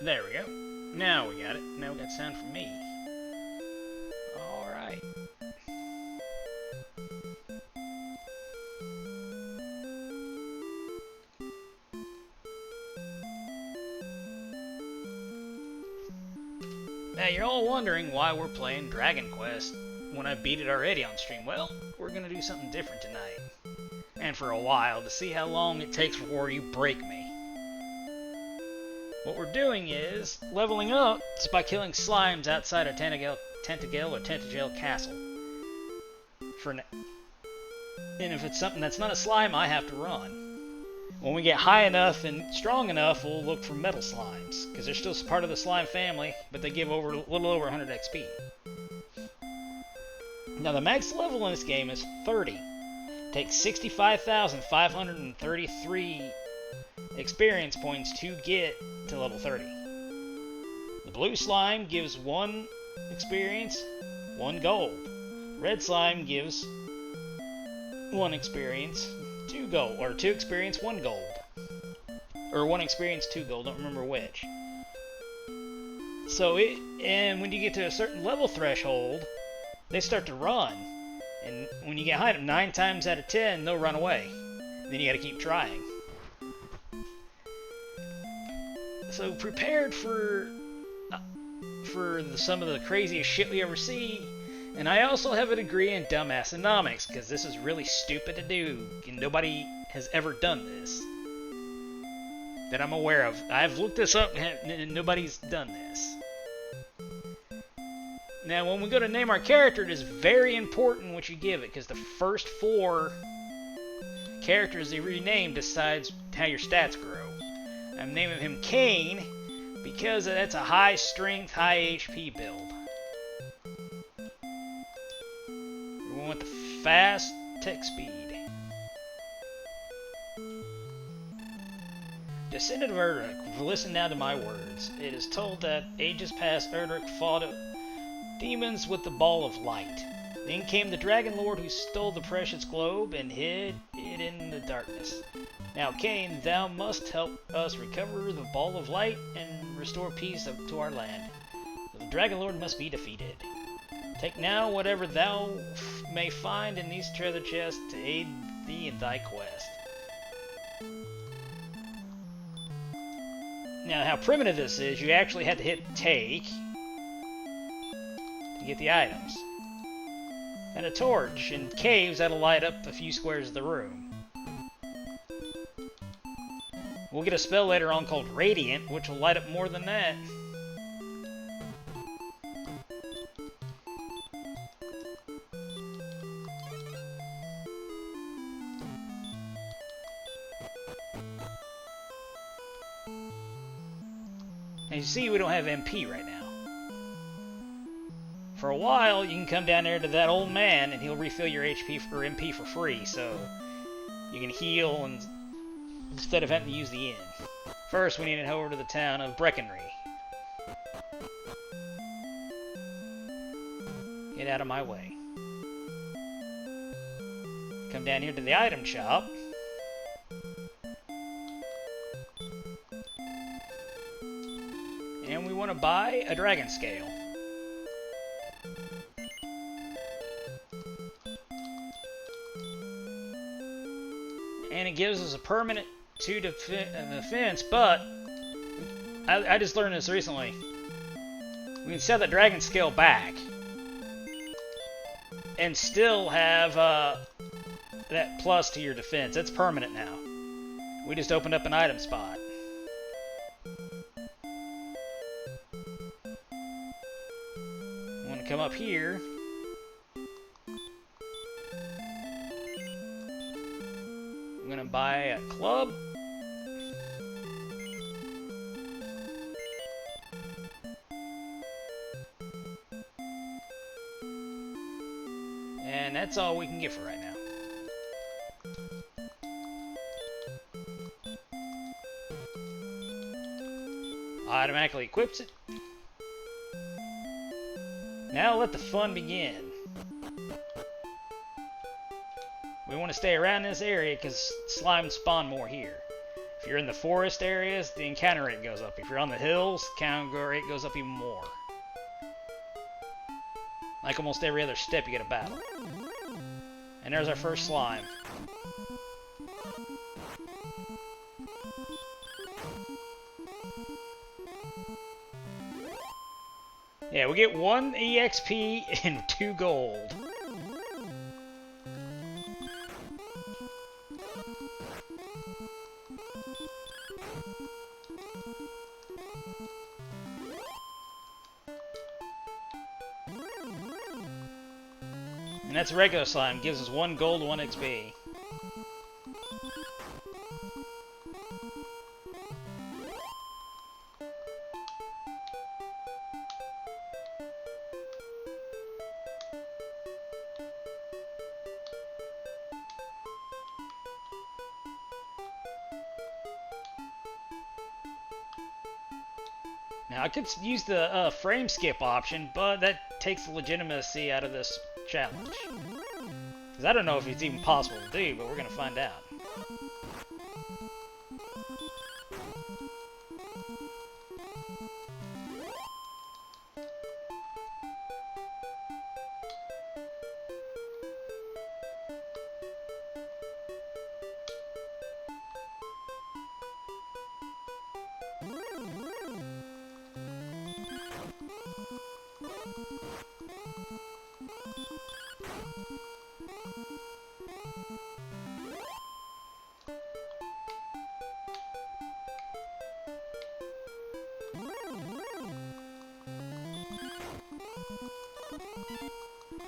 There we go. Now we got it. Now we got sound from me. Alright. Now you're all wondering why we're playing Dragon Quest when I beat it already on stream. Well, we're going to do something different tonight. And for a while, to see how long it takes before you break me. What we're doing is leveling up by killing slimes outside of Tentagel or Tentagel Castle. And if it's something that's not a slime, I have to run. When we get high enough and strong enough, we'll look for metal slimes, because they're still part of the slime family, but they give a little over 100 XP. Now the max level in this game is 30. It takes 65,533 experience points to get to level 30. The blue slime gives 1 experience, 1 gold. Red slime gives 1 experience, 2 gold, or 2 experience, 1 gold. Or 1 experience, 2 gold, don't remember which. And when you get to a certain level threshold, they start to run. And when you get high, 9 times out of 10, they'll run away. Then you gotta keep trying. So prepared for some of the craziest shit we ever see. And I also have a degree in dumbassonomics, because this is really stupid to do, and nobody has ever done this that I'm aware of. I've looked this up, and nobody's done this. Now, when we go to name our character, it is very important what you give it, because the first 4 characters you rename decides how your stats grow. I'm naming him Cain because that's a high strength, high HP build. We want the fast tech speed. Descendant of Erdrick, listen now to my words. It is told that ages past Erdrick fought demons with the ball of light. Then came the Dragon Lord who stole the precious globe and hid it in the darkness. Now, Cain, thou must help us recover the ball of light and restore peace to our land. The Dragon Lord must be defeated. Take now whatever thou may find in these treasure chests to aid thee in thy quest. Now, how primitive this is, you actually had to hit take to get the items. And a torch and caves that'll light up a few squares of the room. We'll get a spell later on called Radiant, which will light up more than that. As you see, we don't have MP right now. For a while, you can come down there to that old man, and he'll refill your HP or MP for free, so you can heal and instead of having to use the inn. First, we need to head over to the town of Breckenry. Get out of my way. Come down here to the item shop. And we want to buy a dragon scale. And it gives us a permanent 2 defense, but I just learned this recently. We can set that dragon scale back and still have that plus to your defense. It's permanent now. We just opened up an item spot. I want to come up here. I'm going to buy a club. And that's all we can get for right now. Automatically equips it. Now let the fun begin. We want to stay around this area because slime spawn more here. If you're in the forest areas, the encounter rate goes up. If you're on the hills, encounter rate goes up even more. Like almost every other step, you get a battle. And there's our first slime. Yeah, we get 1 EXP and 2 gold. And that's regular slime, gives us 1 gold, 1 XP. Now, I could use the frame skip option, but that takes the legitimacy out of this challenge. Because I don't know if it's even possible to do, but we're going to find out.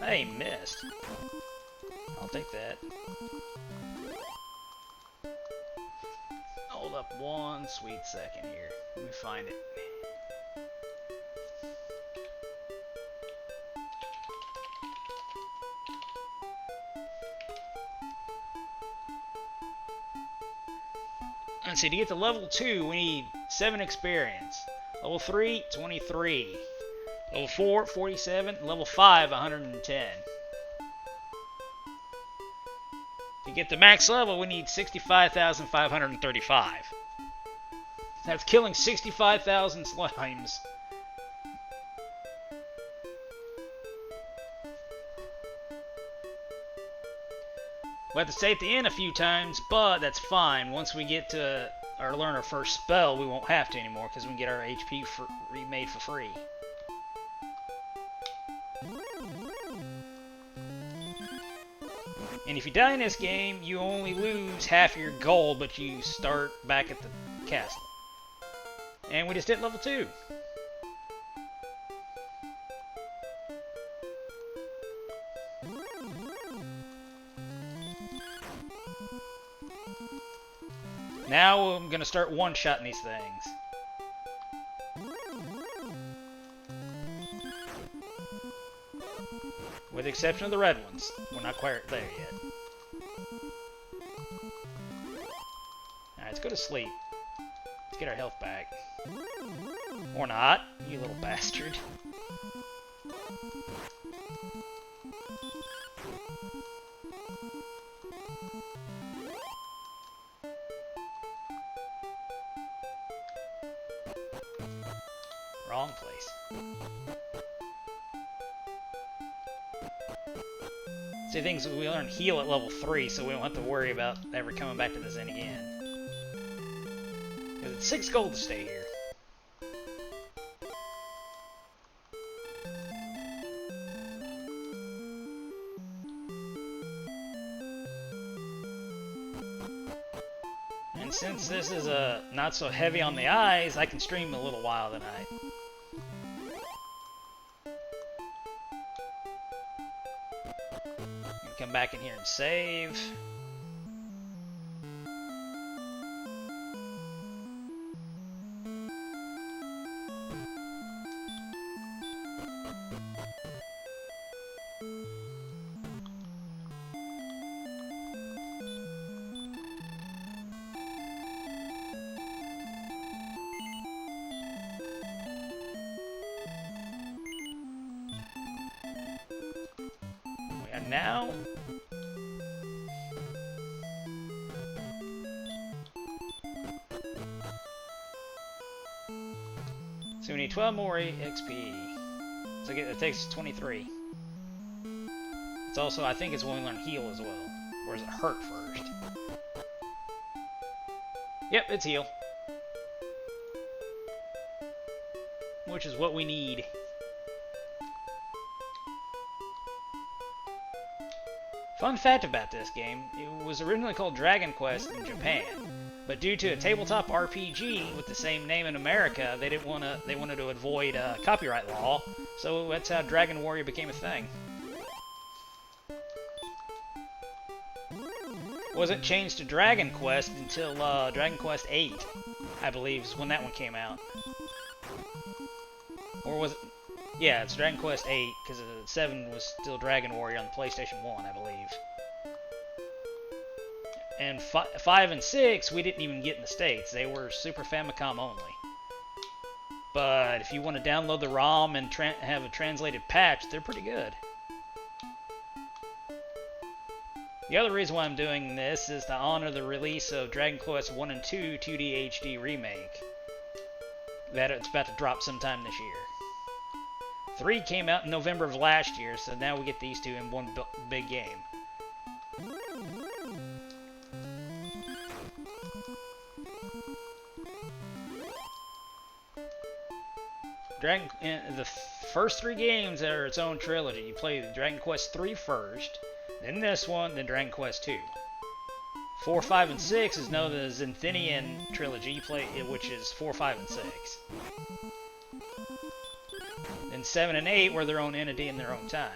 Hey, missed. I'll take that. Hold up one sweet second here. Let me find it. Let's see, to get to level 2, we need 7 experience. Level 3, 23. Level 4, 47. Level 5, 110. To get to max level, we need 65,535. That's killing 65,000 slimes. We have to stay at the end a few times, but that's fine. Once we get to or learn our first spell, we won't have to anymore because we can get our HP remade for free. And if you die in this game, you only lose half your gold, but you start back at the castle. And we just hit level 2. Now I'm going to start one-shotting these things. With the exception of the red ones. We're not quite there yet. Alright, let's go to sleep. Let's get our health back. Or not, you little bastard. Wrong place. See, things we learn heal at level 3, so we don't have to worry about ever coming back to this end again. Because it's 6 gold to stay here. And since this is not so heavy on the eyes, I can stream a little while tonight. Come back in here and save. And now So we need 12 more XP. So it takes 23. It's also, I think it's when we learn heal as well. Or is it hurt first? Yep, it's heal. Which is what we need. Fun fact about this game, it was originally called Dragon Quest in Japan, but due to a tabletop RPG with the same name in America, they wanted to avoid copyright law, so that's how Dragon Warrior became a thing. Wasn't changed to Dragon Quest until Dragon Quest VIII, I believe, is when that one came out. Or was it? Yeah, it's Dragon Quest VIII, because 7 was still Dragon Warrior on the PlayStation 1, I believe. And 5 and 6, we didn't even get in the States. They were Super Famicom only. But if you want to download the ROM and have a translated patch, they're pretty good. The other reason why I'm doing this is to honor the release of Dragon Quest 1 and 2 2D HD Remake. That it's about to drop sometime this year. 3 came out in November of last year, so now we get these two in one big game. The first 3 games are its own trilogy. You play Dragon Quest 3 first, then this one, then Dragon Quest 2. 4, 5, and 6 is known as the Zenithinian trilogy, you play which is 4, 5, and 6. Then 7 and 8 were their own entity in their own time.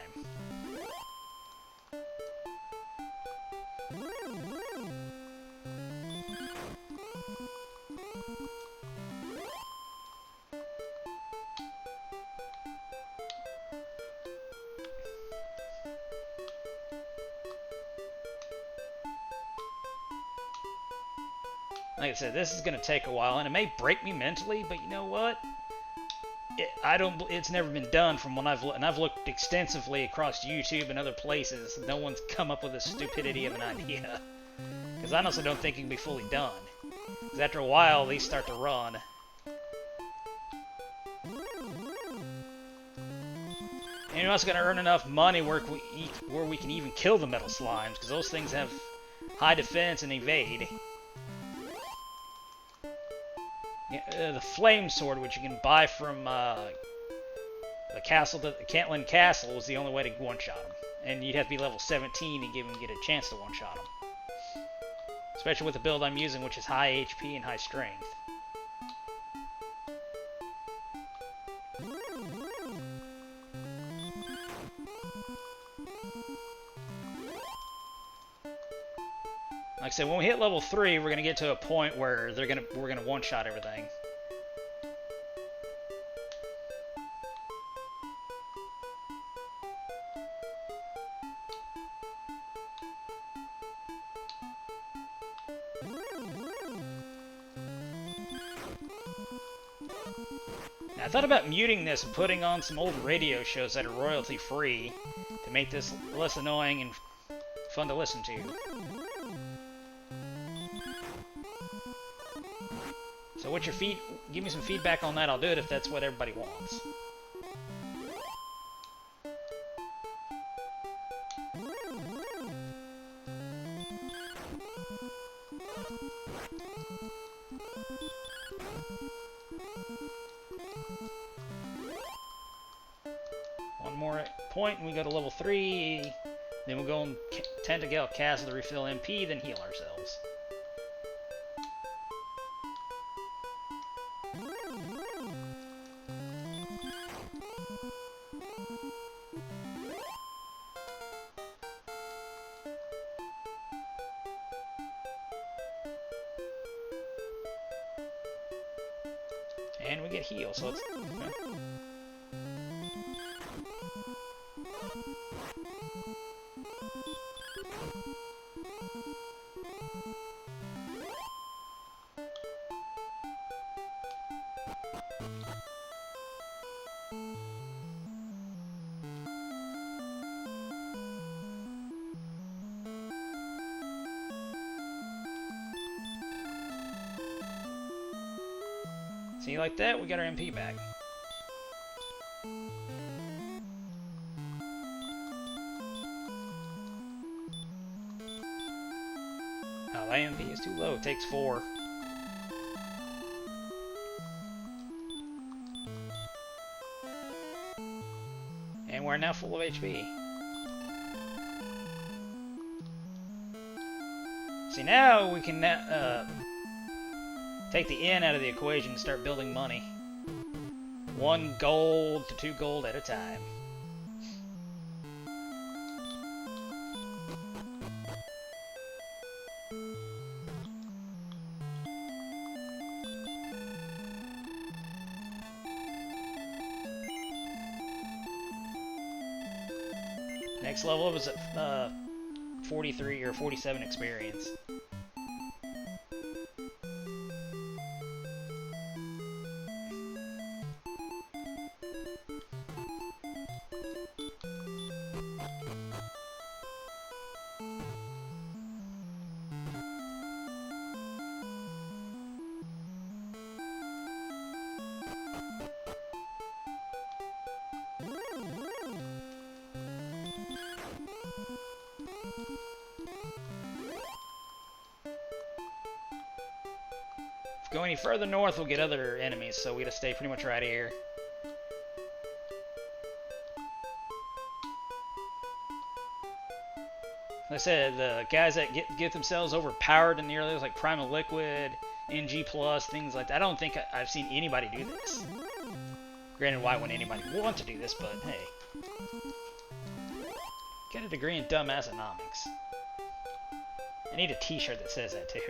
Like I said, this is going to take a while, and it may break me mentally, but you know what? It's never been done from when I've looked extensively across YouTube and other places. No one's come up with this stupidity of an idea. Because I also don't think it can be fully done. Because after a while, these start to run. And you're also going to earn enough money where we can even kill the metal slimes, because those things have high defense and evade. The flame sword, which you can buy from the Cantlin Castle, is the only way to one-shot them. And you'd have to be level 17 to get a chance to one-shot them. Especially with the build I'm using, which is high HP and high strength. Like I said, when we hit level 3, we're gonna get to a point where we're gonna one-shot everything. Now, I thought about muting this and putting on some old radio shows that are royalty-free to make this less annoying and fun to listen to. So what's your give me some feedback on that, I'll do it if that's what everybody wants. One more point and we go to level 3, then we'll go on Tentacle Castle to refill MP, then heal ourselves. And we get heal, so it's... See, like that, we got our MP back. IMV is too low. It takes 4. And we're now full of HP. See, now we can take the inn out of the equation and start building money. 1 gold to 2 gold at a time. Next level was at 43 or 47 experience. If we go any further north, we'll get other enemies, so we gotta stay pretty much right here. Like I said, the guys that get themselves overpowered in the early, like Primal Liquid, NG+, things like that, I don't think I've seen anybody do this. Granted, why wouldn't anybody want to do this, but hey. Get a degree in Dumbassonomics. I need a t-shirt that says that, too.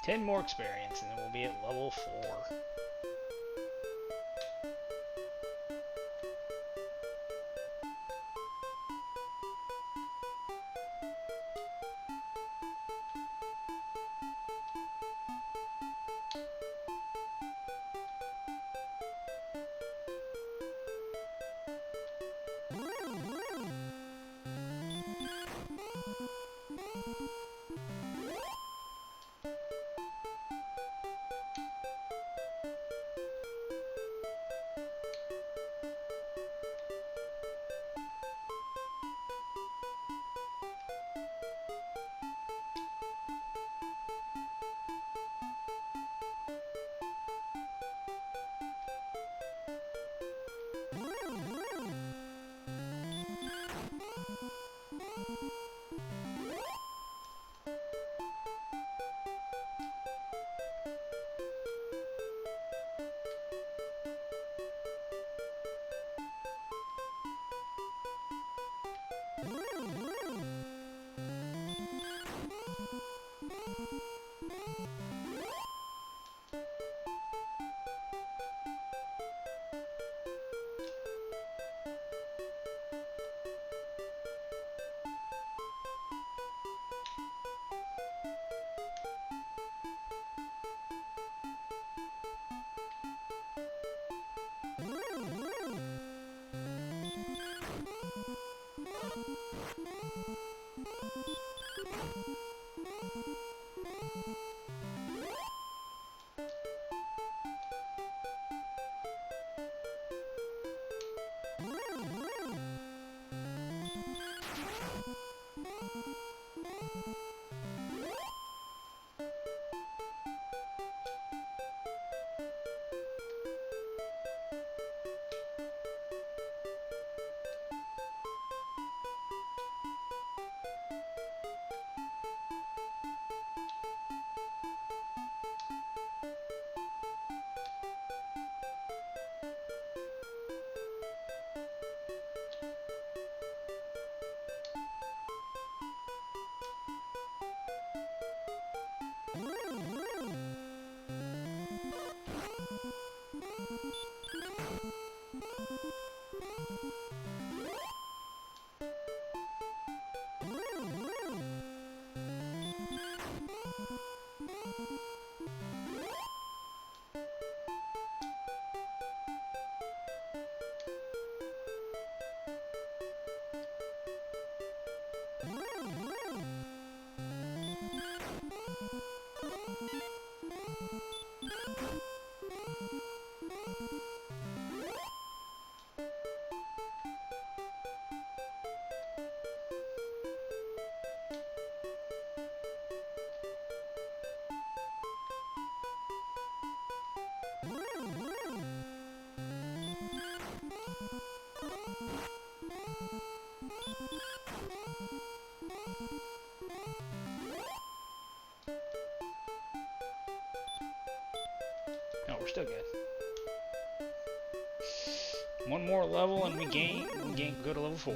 10 more experience, and then we'll be at level 4. Oh, we're still good. One more level and we go to level 4.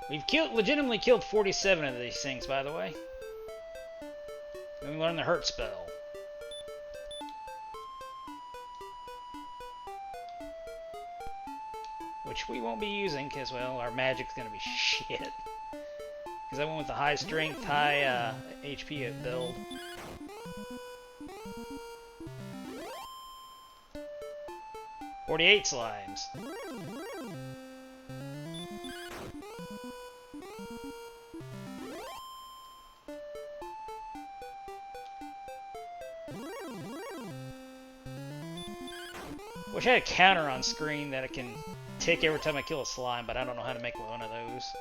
We've legitimately killed 47 of these things, by the way. And we learned the hurt spell. Which we won't be using because, well, our magic's gonna be shit. Because I went with the high strength, high HP build. "48 slimes. Wish I had a counter on screen that it can tick every time I kill a slime, but I don't know how to make one of those.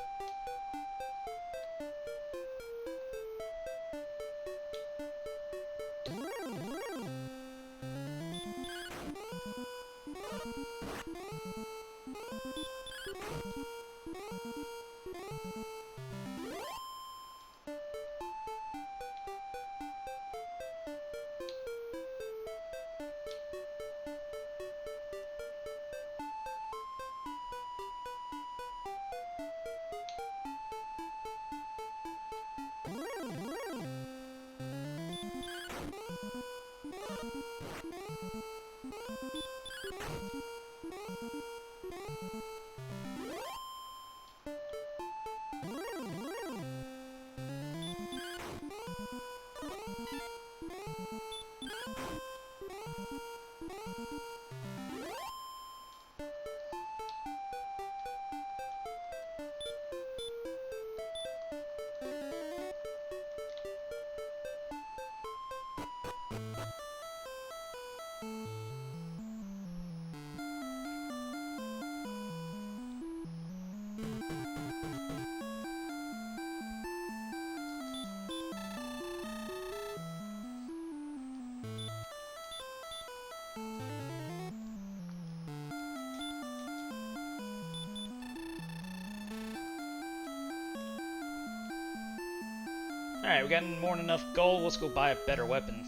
Alright, we got more than enough gold. Let's go buy a better weapon.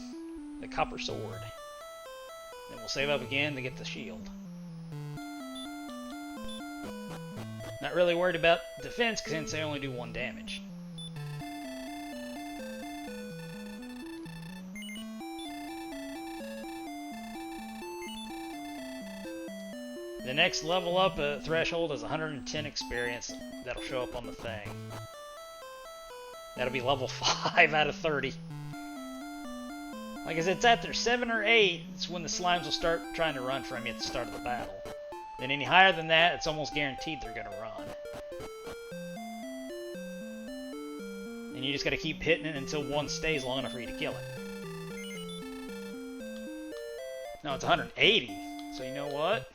The copper sword. Then we'll save up again to get the shield. Not really worried about defense since they only do 1 damage. The next level up threshold is 110 experience. That'll show up on the thing. That'll be level 5 out of 30. Like I said, it's after 7 or 8, it's when the slimes will start trying to run from you at the start of the battle. Then any higher than that, it's almost guaranteed they're going to run. And you just got to keep hitting it until one stays long enough for you to kill it. No, it's 180. So you know what?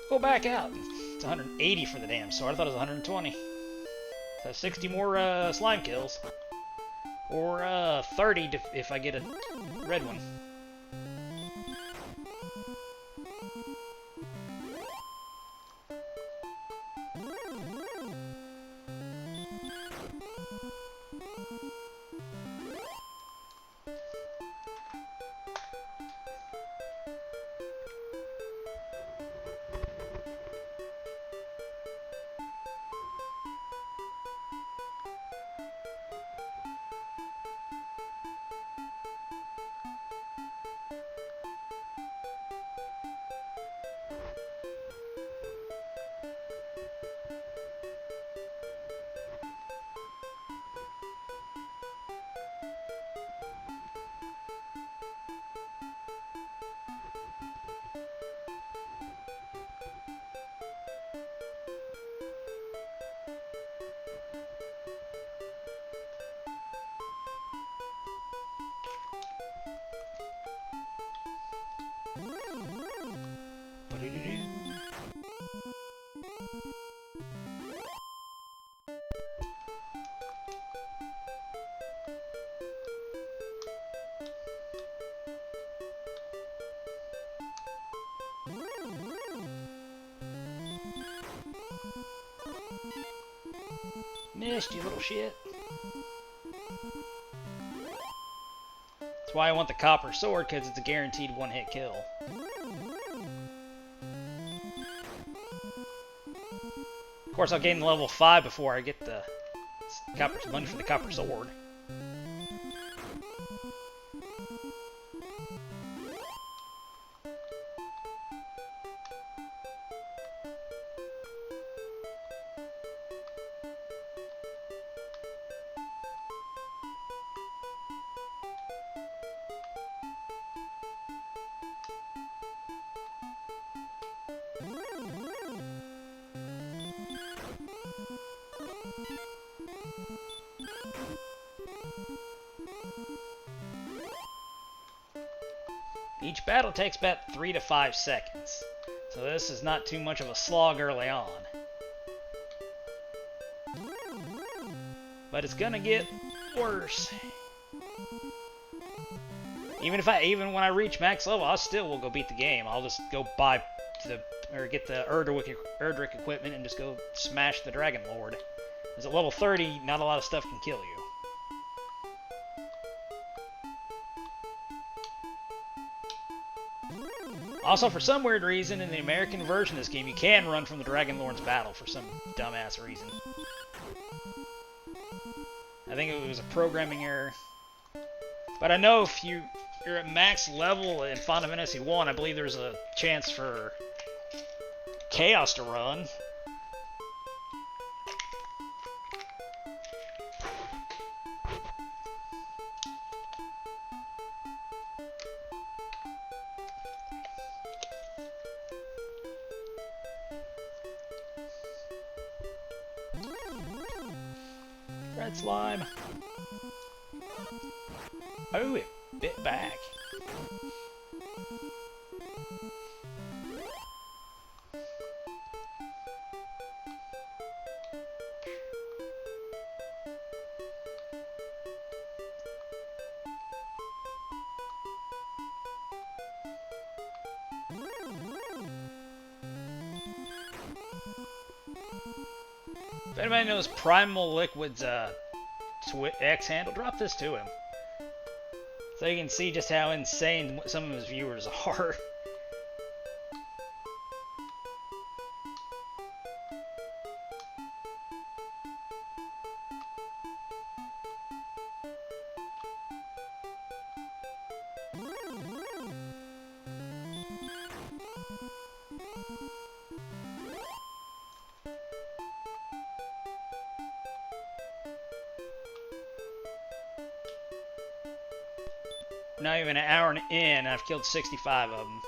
Go back out. It's 180 for the damn sword. I thought it was 120. So 60 more slime kills. Or 30 if I get a red one. Missed, you little shit. That's why I want the copper sword, because it's a guaranteed one-hit kill. Of course, I'll gain level 5 before I get the copper money for the copper sword. Each battle takes about 3 to 5 seconds, so this is not too much of a slog early on. But it's gonna get worse. Even when I reach max level, I still will go beat the game. I'll just go buy get the Erdrick equipment and just go smash the Dragon Lord. Because at level 30, not a lot of stuff can kill you. Also, for some weird reason, in the American version of this game, you can run from the Dragon Lord's battle for some dumbass reason. I think it was a programming error. But I know if you're at max level in Final Fantasy 1, I believe there's a chance for Chaos to run. Red slime. Oh, it bit back. If anybody knows Primal Liquid's X handle, drop this to him. So you can see just how insane some of his viewers are. Not even an hour in, I've killed 65 of them.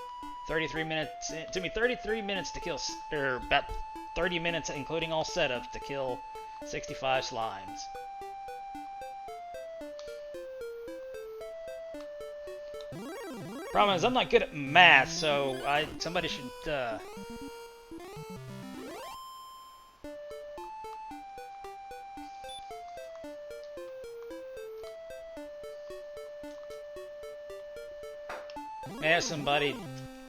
33 minutes. It took me 33 minutes to kill, or about 30 minutes, including all setups, to kill 65 slimes. Problem is, I'm not good at math, so somebody should. Ask somebody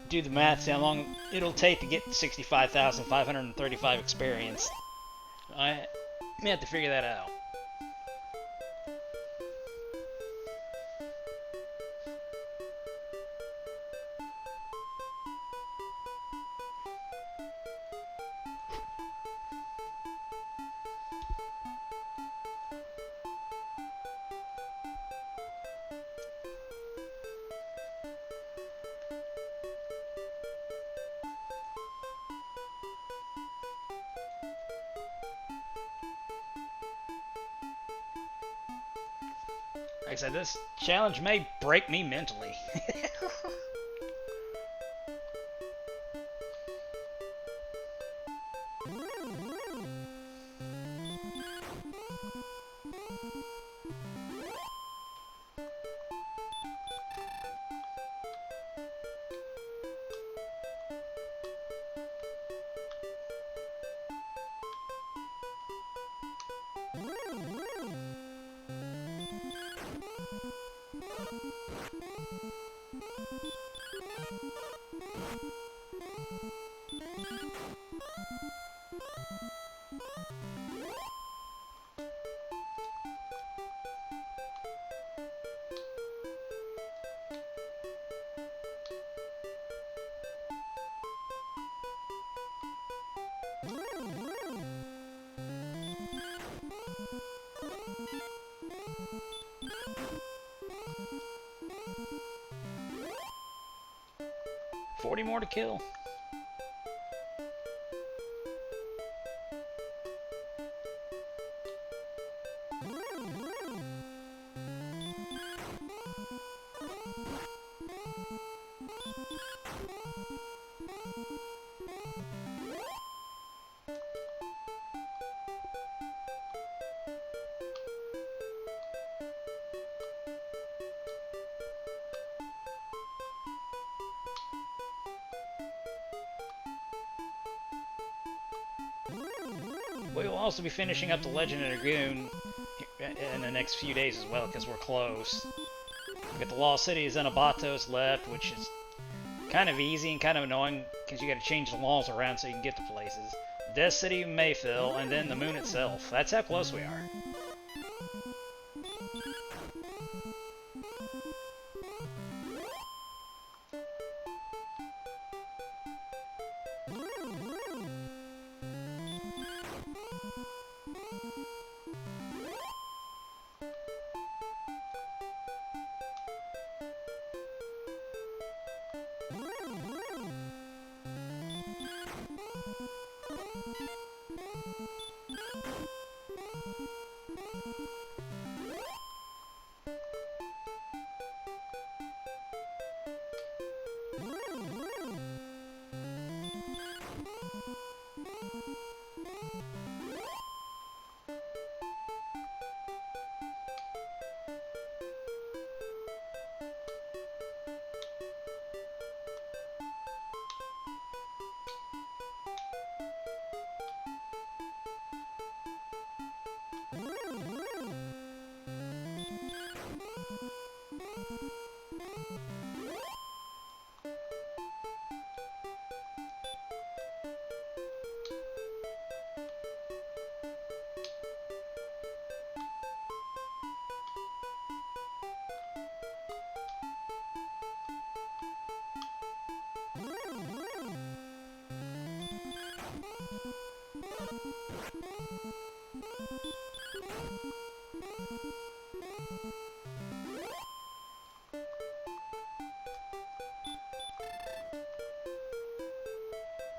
do the math, see how long it'll take to get 65,535 experience. I may have to figure that out. Like I said, this challenge may break me mentally. 40 more to kill. We will also be finishing up the Legend of Dragoon in the next few days as well, because we're close. We got the Lost City of Xenobatos left, which is kind of easy and kind of annoying, because you got to change the laws around so you can get to places. Death City of Mayfield, and then the moon itself. That's how close we are.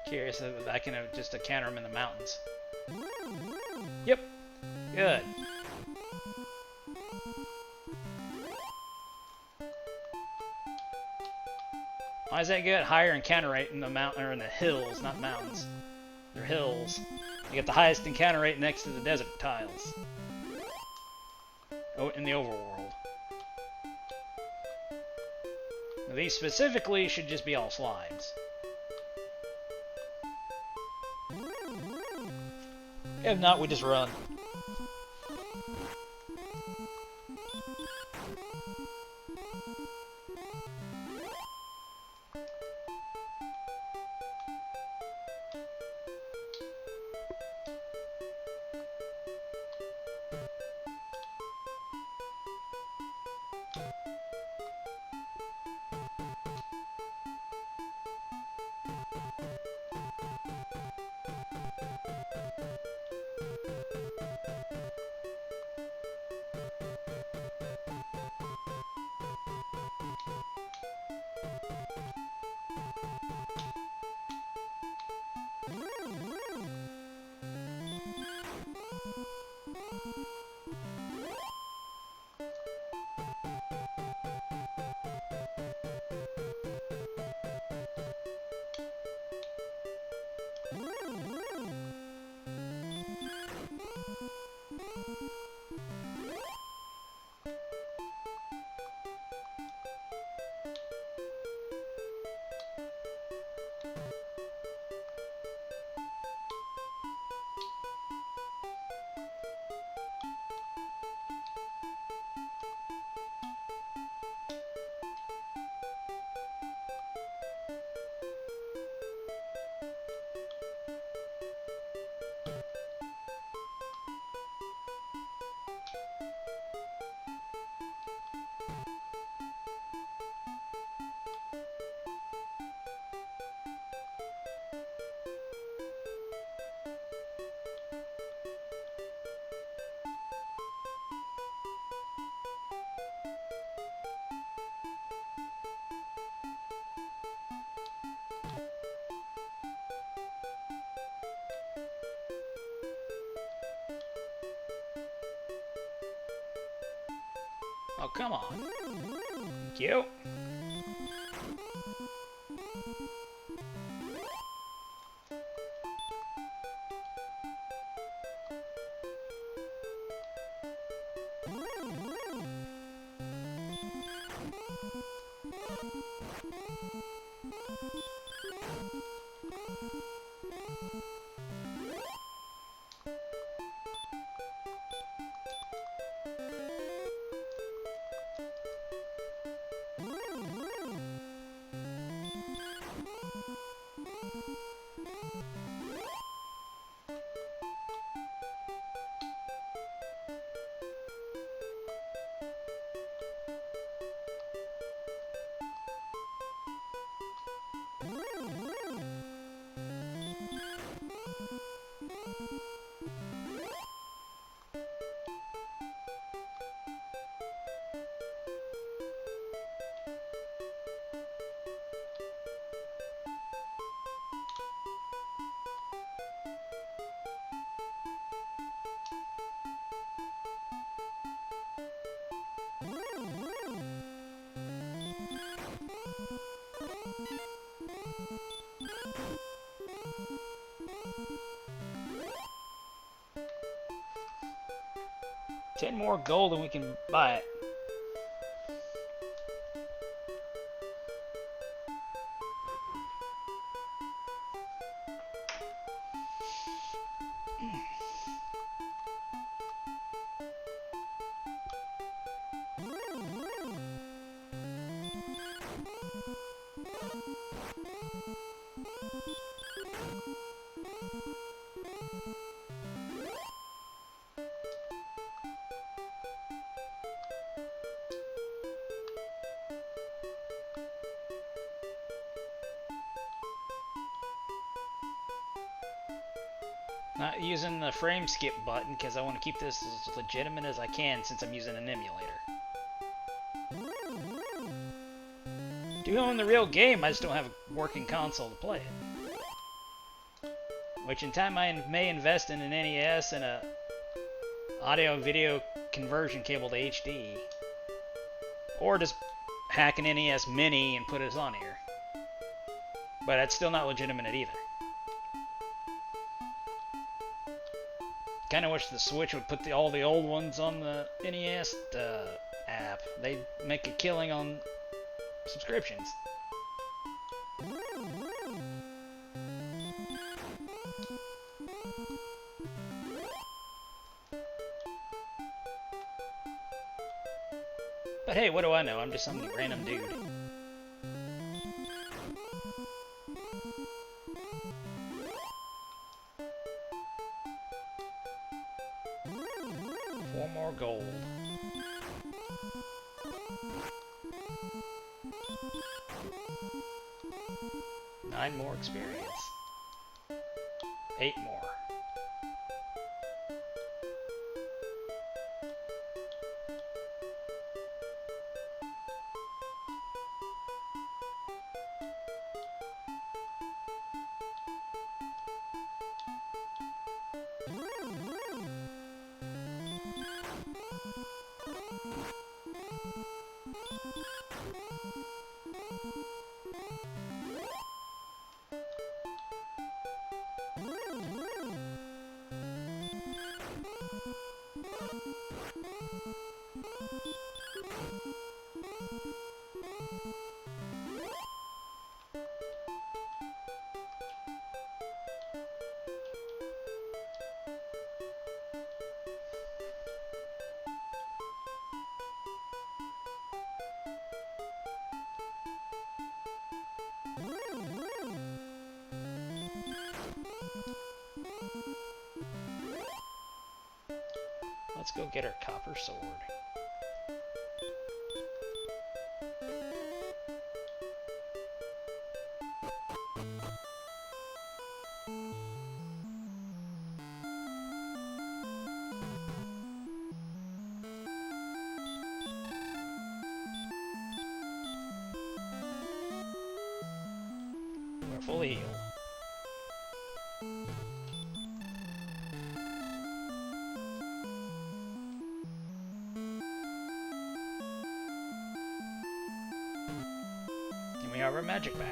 Curious if I can just encounter him in the mountains. Yep. Good. Why does that get higher encounter rate in the mountain or in the hills, not mountains? They're hills. You get the highest encounter rate next to the desert tiles. Oh, in the overworld. Now, these specifically should just be all slimes. If not, we just run. Oh, come on. Thank you. $10 more gold and we can buy it. Not using the frame skip button because I want to keep this as legitimate as I can since I'm using an emulator. Do own the real game, I just don't have a working console to play it. Which in time I may invest in an NES and a audio-video conversion cable to HD. Or just hack an NES Mini and put it on here. But that's still not legitimate either. Kinda wish the Switch would put all the old ones on the NES app. They'd make a killing on subscriptions. But hey, what do I know? I'm just some random dude. Four more gold. 9 more experience. 8 more. Let's go get our copper sword. We're fully healed. And we have our magic back.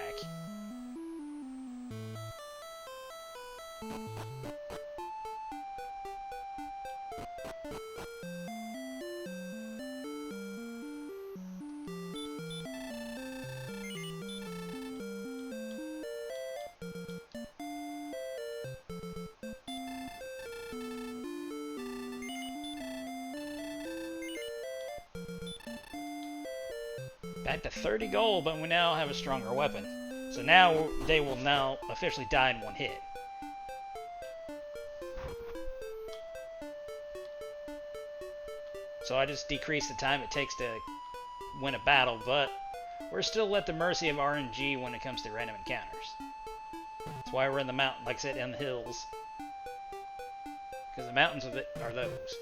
Back to 30 gold, but we now have a stronger weapon. So now they will now officially die in one hit. So I just decreased the time it takes to win a battle, but we're still at the mercy of RNG when it comes to random encounters. That's why we're in the mountain, like I said, in the hills. Because the mountains of it are those.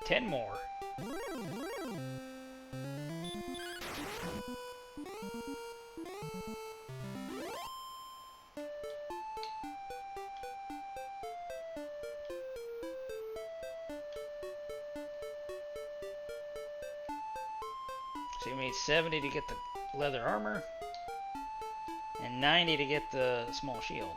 Ten more. So you need 70 to get the leather armor, and 90 to get the small shield.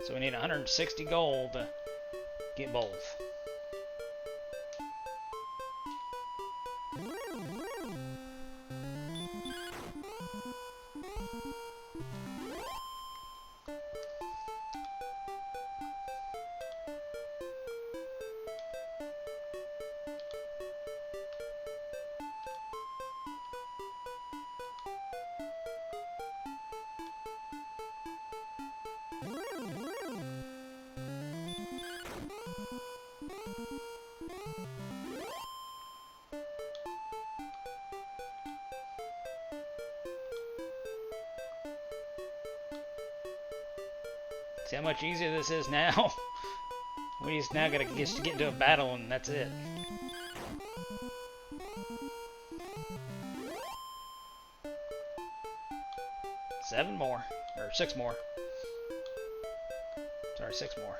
So we need 160 gold to get both. See how much easier this is now? We just now gotta just get into a battle and that's it. Seven more. Or 6 more. Sorry, 6 more.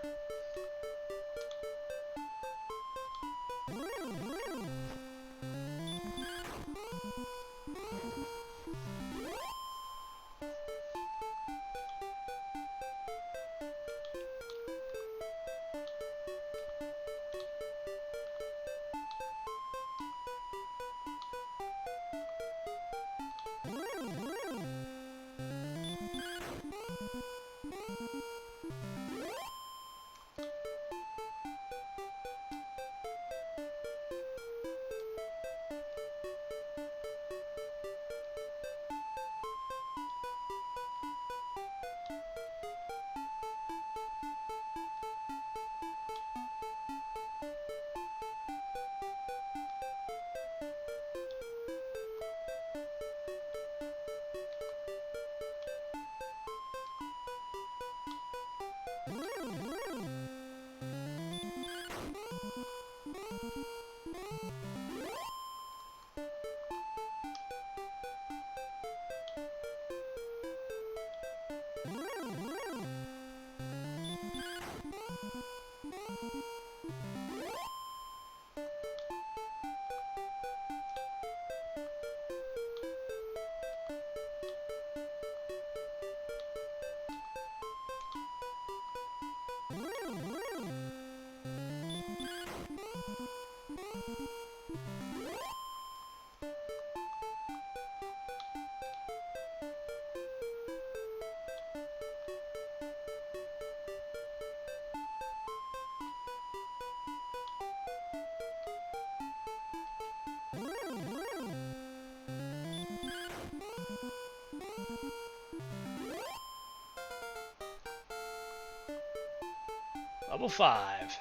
Level 5.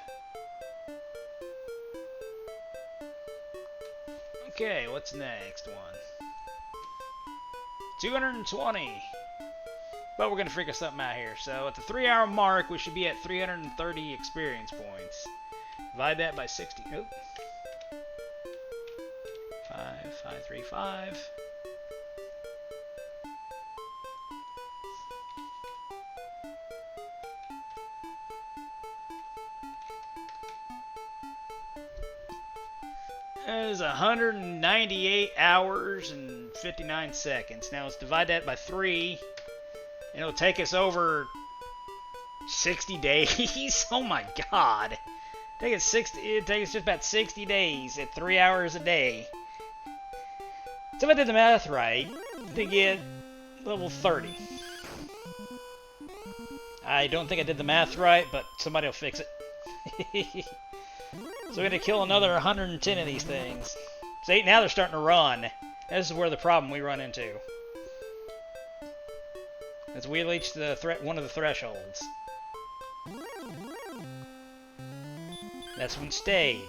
Okay, what's next one? 220. But we're going to figure something out here. So at the 3-hour mark, we should be at 330 experience points. Divide that by 60. Nope. 5,535. That is 198 hours and 59 seconds. Now let's divide that by 3. And it'll take us over 60 days. Oh my god. It takes just about 60 days at 3 hours a day. So if I did the math right, to get level 30. I don't think I did the math right, but somebody will fix it. So we're going to kill another 110 of these things. See, now they're starting to run. This is where the problem we run into. As we reach the one of the thresholds. That's when stayed.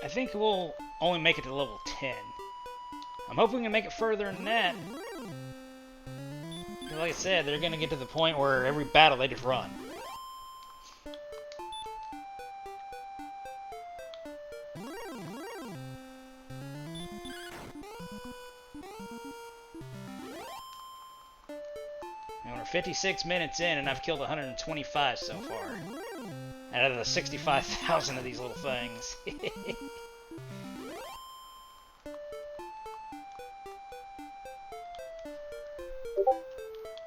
I think we'll only make it to level 10. I'm hoping we can make it further than that. Because like I said, they're going to get to the point where every battle they just run. And we're 56 minutes in and I've killed 125 so far. Out of the 65,000 of these little things.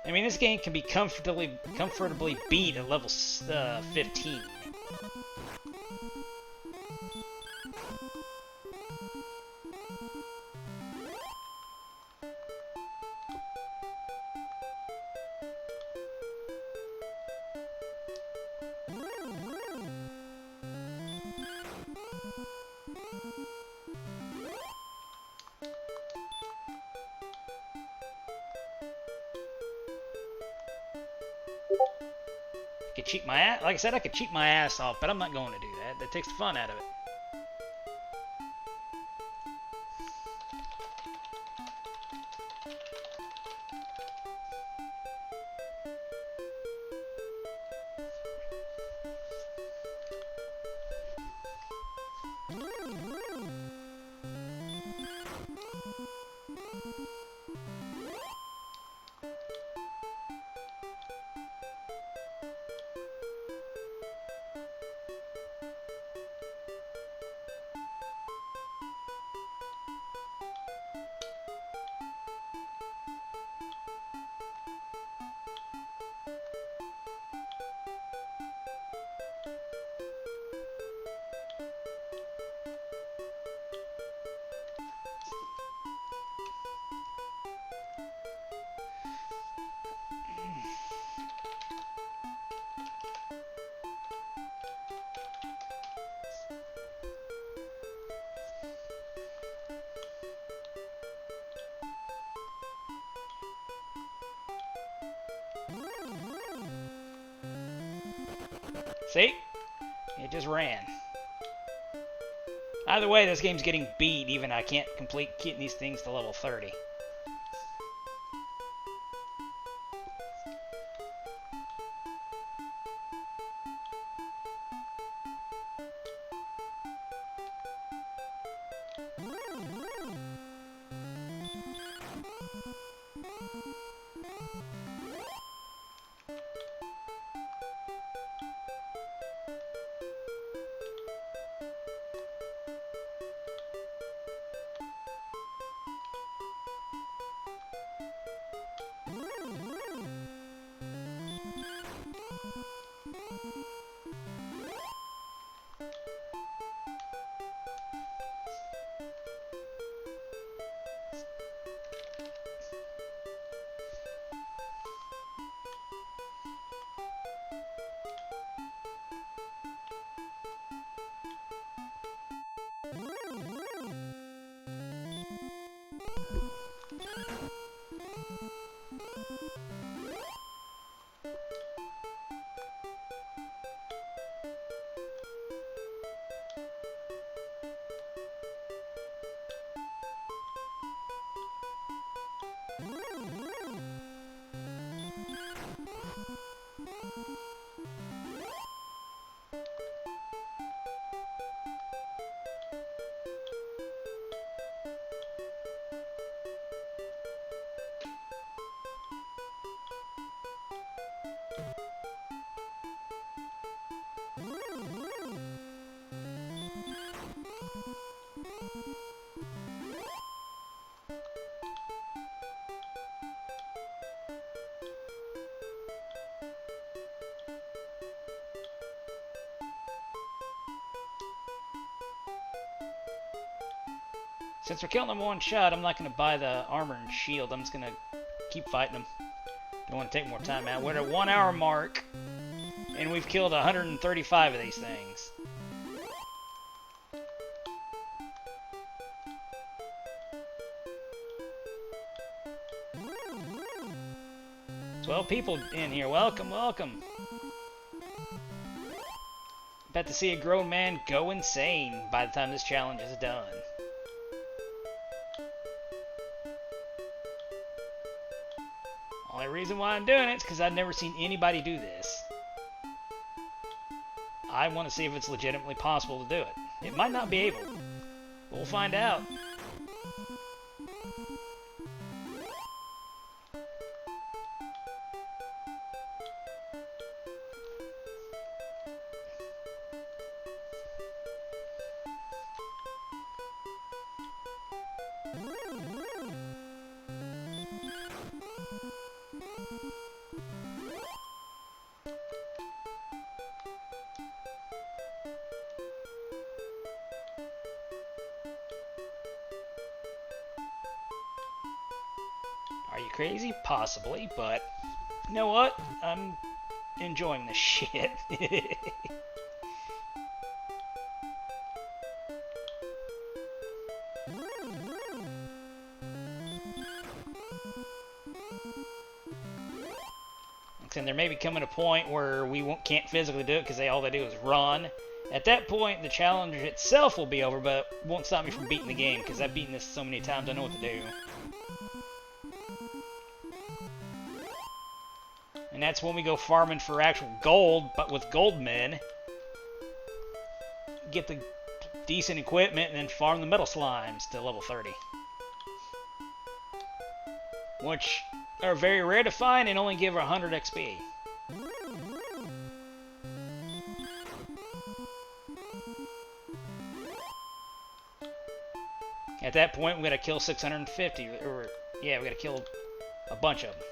I mean, this game can be comfortably beat at level 15. Could cheat my ass. Like I said, I could cheat my ass off, but I'm not going to do that. That takes the fun out of it. See? It just ran. Either way, this game's getting beat, even I can't complete getting these things to level 30. Since we're killing them one shot, I'm not going to buy the armor and shield. I'm just going to keep fighting them. Don't want to take more time out. We're at a 1 hour mark, and we've killed 135 of these things. Well, people in here, welcome, welcome. Bet to see a grown man go insane by the time this challenge is done. Only reason why I'm doing it is because I've never seen anybody do this. I want to see if it's legitimately possible to do it. It might not be able. We'll find out. Are you crazy? Possibly, but you know what? I'm enjoying this shit. And there may be coming a point where we can't physically do it because all they do is run. At that point, the challenge itself will be over, but it won't stop me from beating the game because I've beaten this so many times I know what to do. And that's when we go farming for actual gold, but with gold men. Get the decent equipment and then farm the metal slimes to level 30. Which are very rare to find and only give 100 XP. At that point, we gotta kill 650, or yeah, we gotta kill a bunch of them.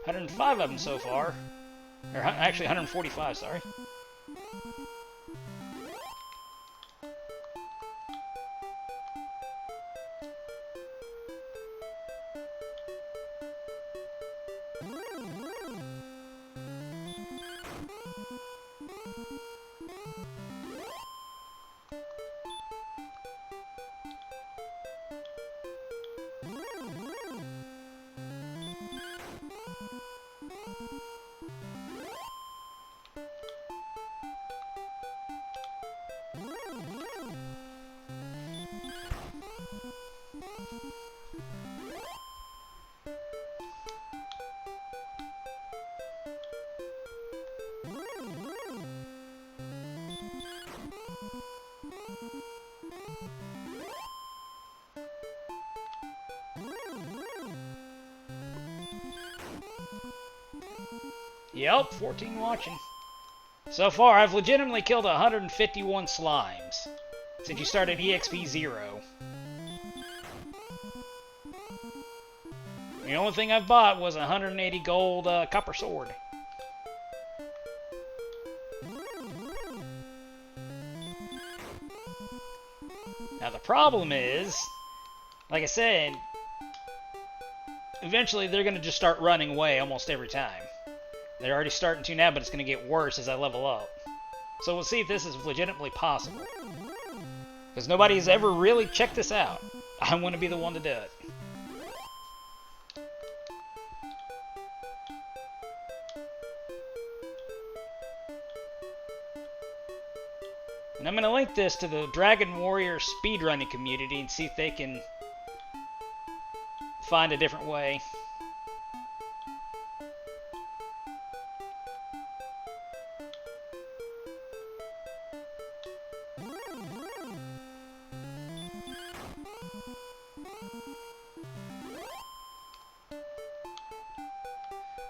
105 of them so far. Or actually 145, sorry. Yep, 14 watching. So far, I've legitimately killed 151 slimes since you started EXP 0. The only thing I've bought was a 180 gold copper sword. Now the problem is, like I said, eventually they're going to just start running away almost every time. They're already starting to now, but it's going to get worse as I level up. So we'll see if this is legitimately possible. Because nobody's ever really checked this out. I want to be the one to do it. And I'm going to link this to the Dragon Warrior speedrunning community and see if they can find a different way.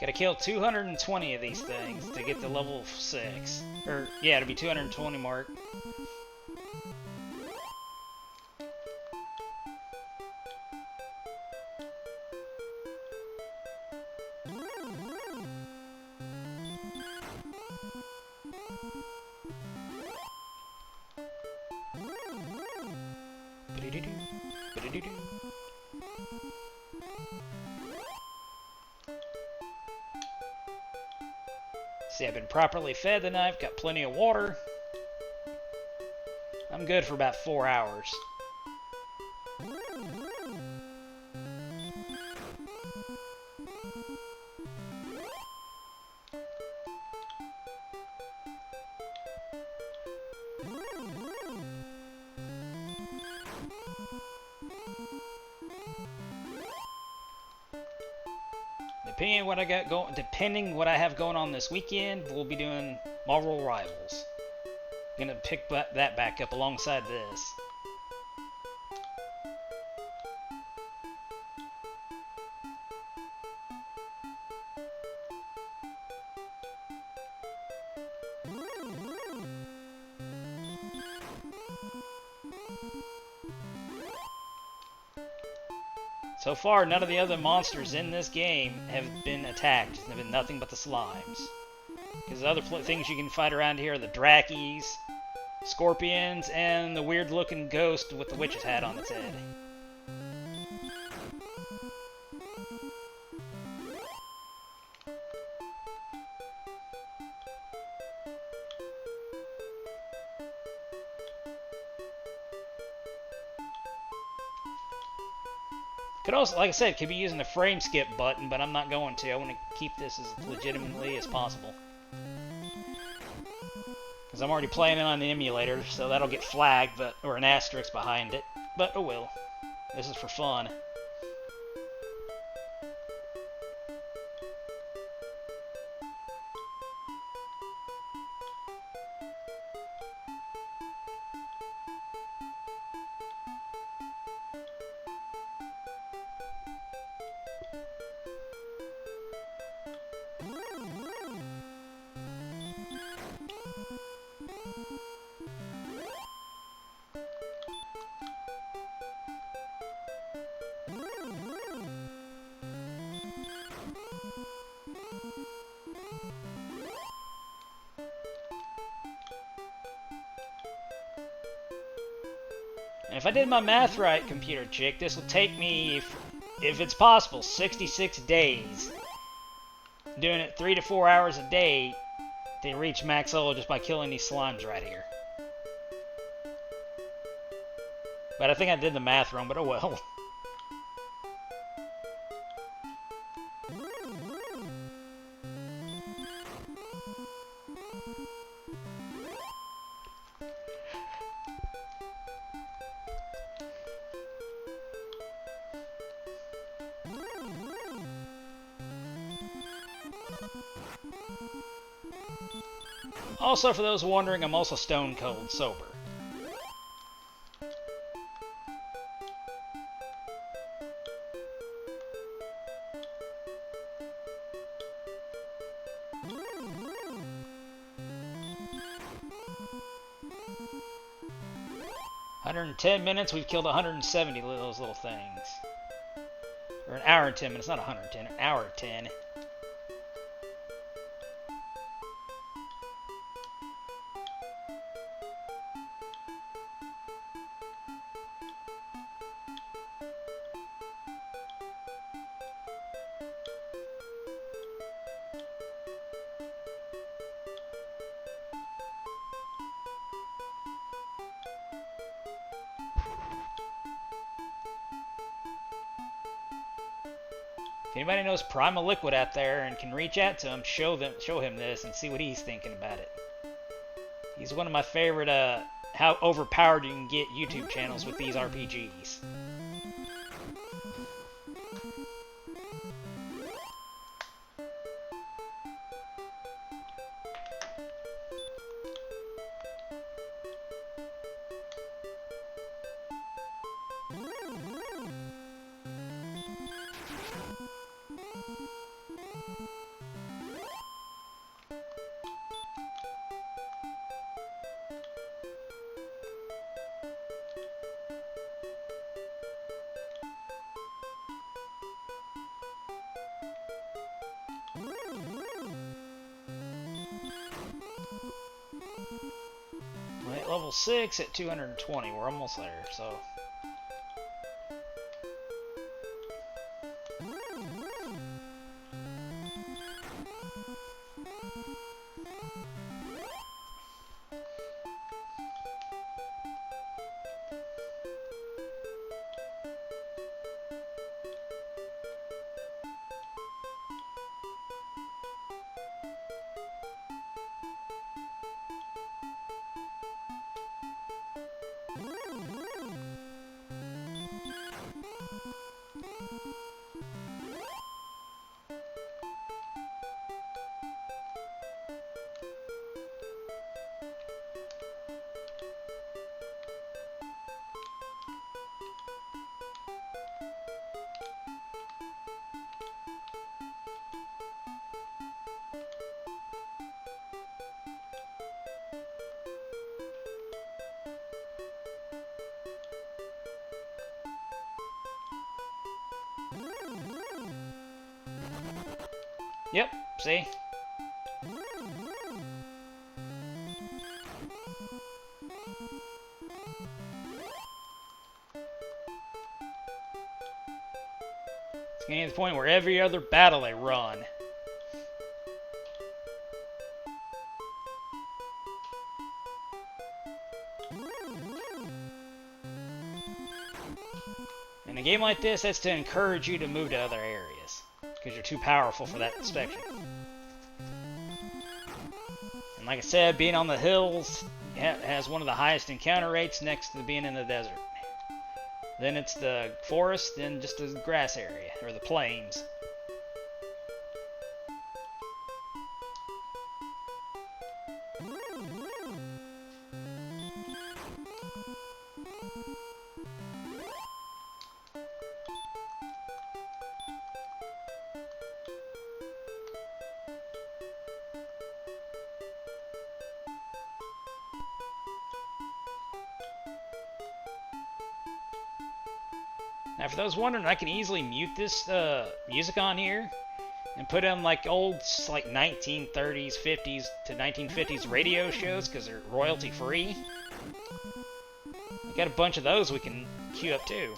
Gotta kill 220 of these things to get to level 6. Or, yeah, it'll be 220 mark. See, I've been properly fed the knife, got plenty of water. I'm good for about 4 hours. Depending what I have going on this weekend, we'll be doing Marvel Rivals. Gonna pick that back up alongside this. So far, none of the other monsters in this game have been attacked. There have been nothing but the slimes. Because the other things you can fight around here are the Drakes, scorpions, and the weird-looking ghost with the witch's hat on its head. Could also, like I said, could be using the frame skip button, but I'm not going to. I want to keep this as legitimately as possible. Because I'm already playing it on the emulator, so that'll get flagged, but or an asterisk behind it. But oh well. This is for fun. And if I did my math right, computer chick, this will take me, if it's possible, 66 days. Doing it 3 to 4 hours a day to reach max level just by killing these slimes right here. But I think I did the math wrong, but oh well. Also, for those wondering, I'm also stone cold sober. $110 we've killed 170 of those little things. Or an hour and 10 minutes, not 110, an hour 10. If anybody knows Primal Liquid out there and can reach out to him, show him this and see what he's thinking about it. He's one of my favorite, how overpowered you can get YouTube channels with these RPGs. Level 6 at 220. We're almost there, so... Yep, see? It's getting to the point where every other battle they run. In a game like this, that's to encourage you to move to other areas, because you're too powerful for that inspection. And like I said, being on the hills has one of the highest encounter rates next to being in the desert. Then it's the forest, then just the grass area, or the plains. Now, for those wondering, I can easily mute this music on here and put in like old, like 1930s, 50s to 1950s radio shows because they're royalty free. Got a bunch of those we can queue up too.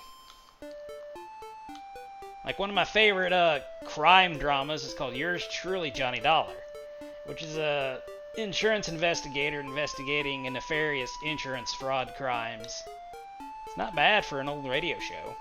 Like one of my favorite crime dramas is called Yours Truly, Johnny Dollar, which is a insurance investigator investigating a nefarious insurance fraud crimes. It's not bad for an old radio show.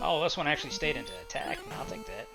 Oh, this one actually stayed into attack. I'll take that.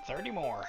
$30 more.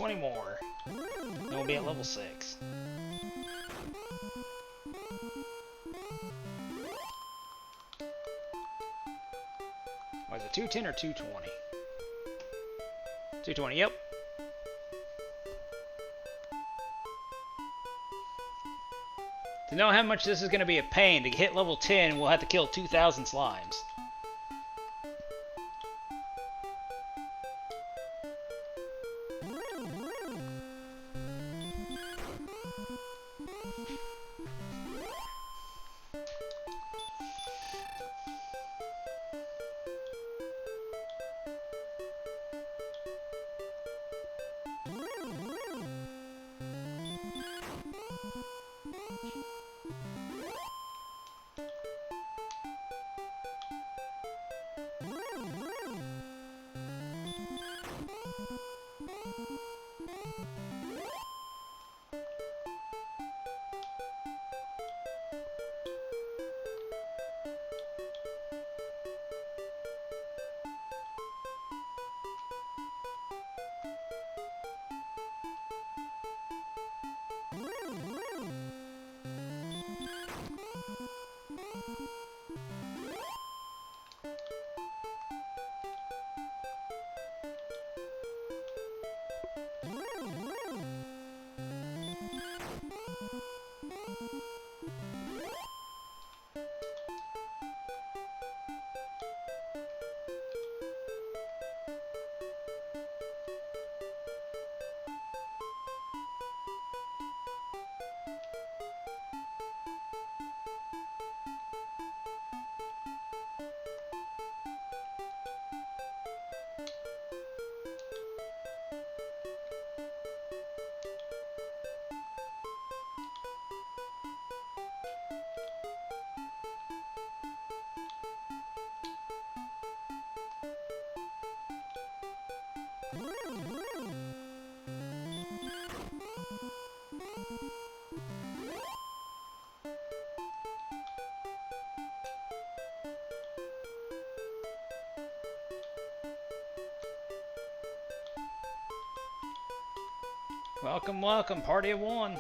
20 more. Then we'll be at level 6. Was it 210 or 220? 220, yep. To know how much this is going to be a pain, to hit level 10, we'll have to kill 2,000 slimes. Welcome, welcome, party of one.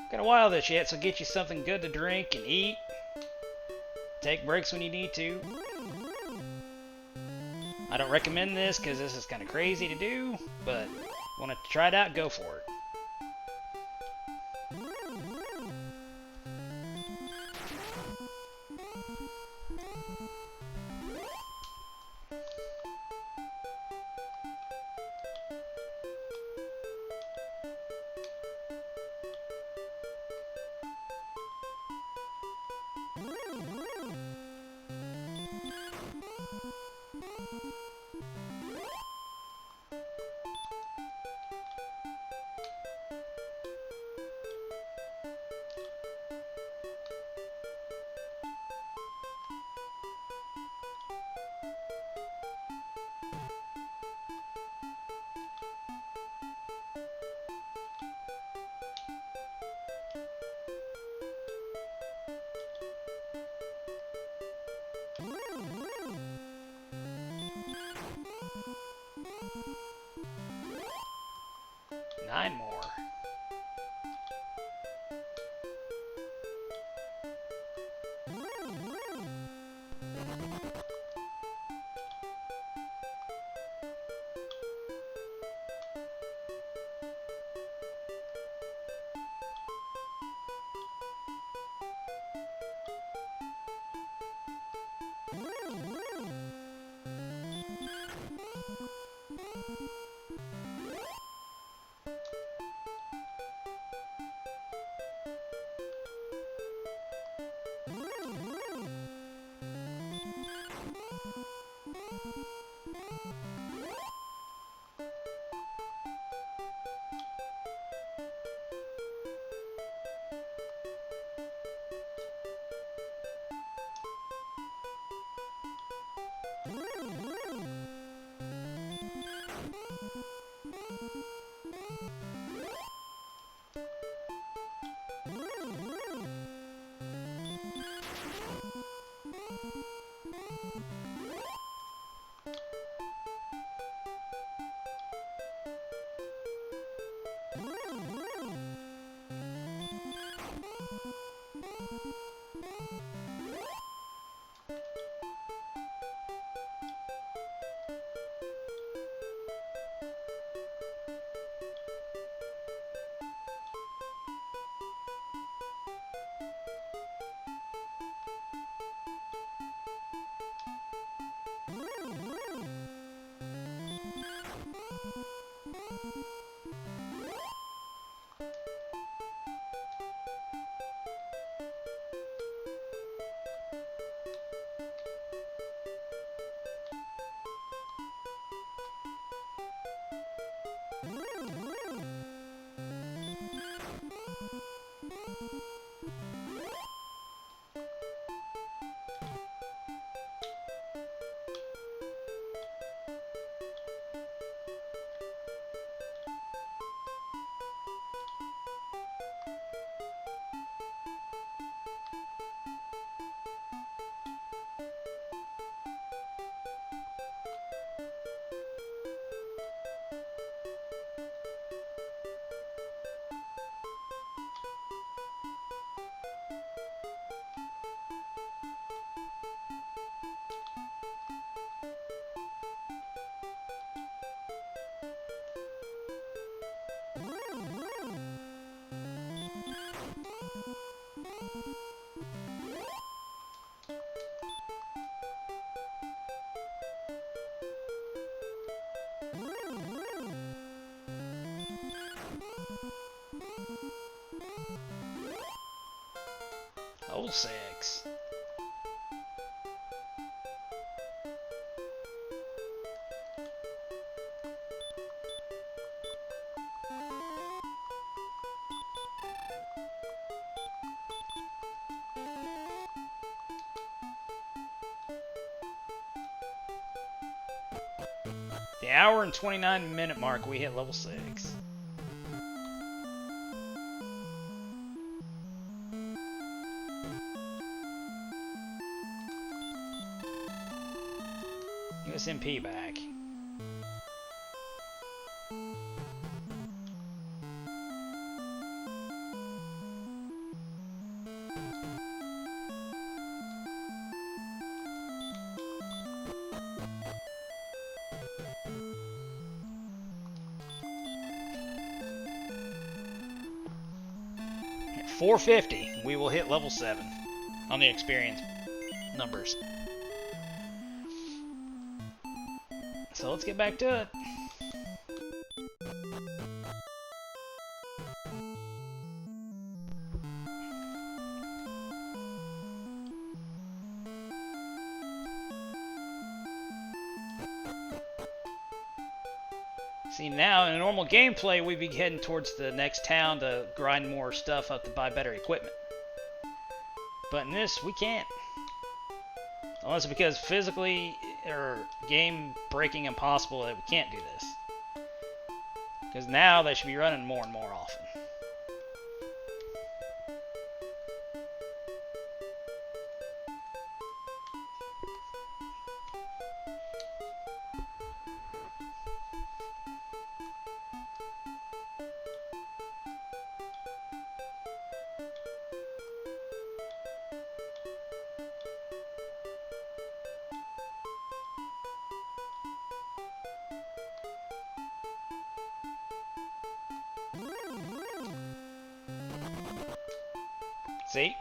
Got a while this yet, so get you something good to drink and eat. Take breaks when you need to. I don't recommend this because this is kind of crazy to do, but want to try it out, go for it. Nine more. Level 6. The hour and 29-minute mark, we hit level 6. SMP back. At 450, we will hit level 7 on the experience numbers. So let's get back to it. See, now in a normal gameplay, we'd be heading towards the next town to grind more stuff up to buy better equipment. But in this, we can't. Unless it's because physically or game breaking impossible that we can't do this. Because now they should be running more and more often. See?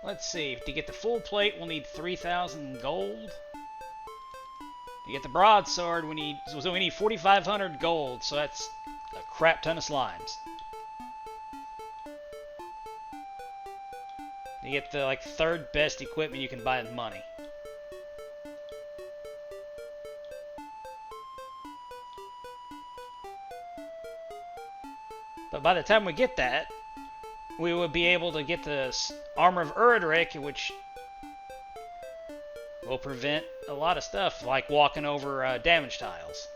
Let's see. To get the full plate, we'll need 3,000 gold. To get the broadsword, we need 4,500 gold. So that's a crap ton of slimes. To get the third best equipment you can buy with money. But by the time we get that, we would be able to get the Armor of Erdrick, which will prevent a lot of stuff, like walking over damage tiles.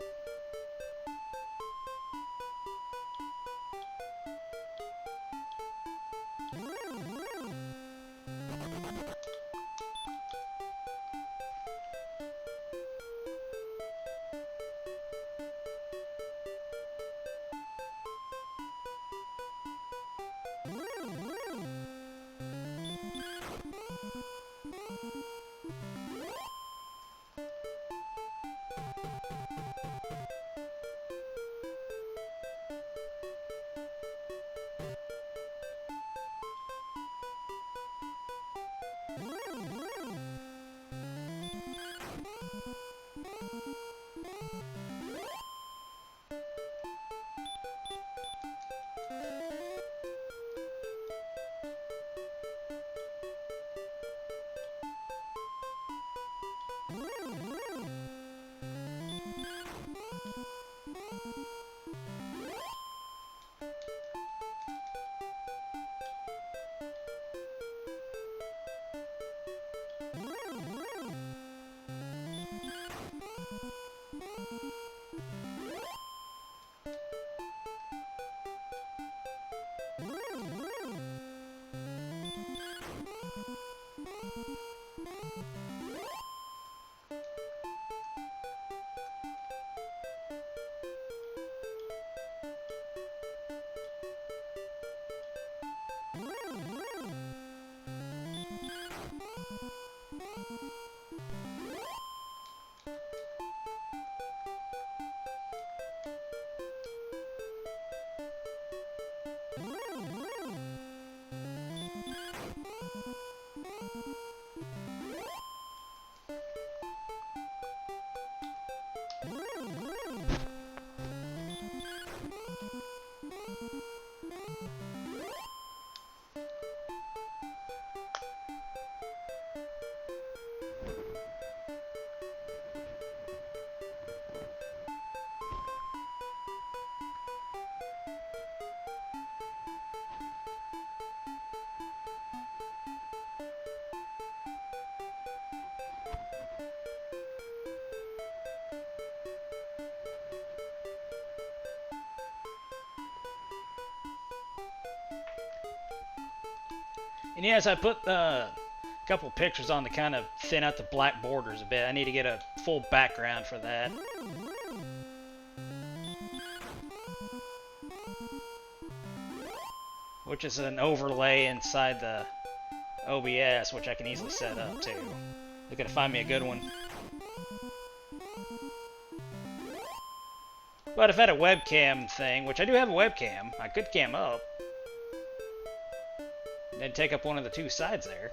And yes, I put a couple pictures on to kind of thin out the black borders a bit. I need to get a full background for that. Which is an overlay inside the OBS, which I can easily set up too. They're gonna find me a good one. But if I had a webcam thing, which I do have a webcam, I could cam up. Then take up one of the two sides there.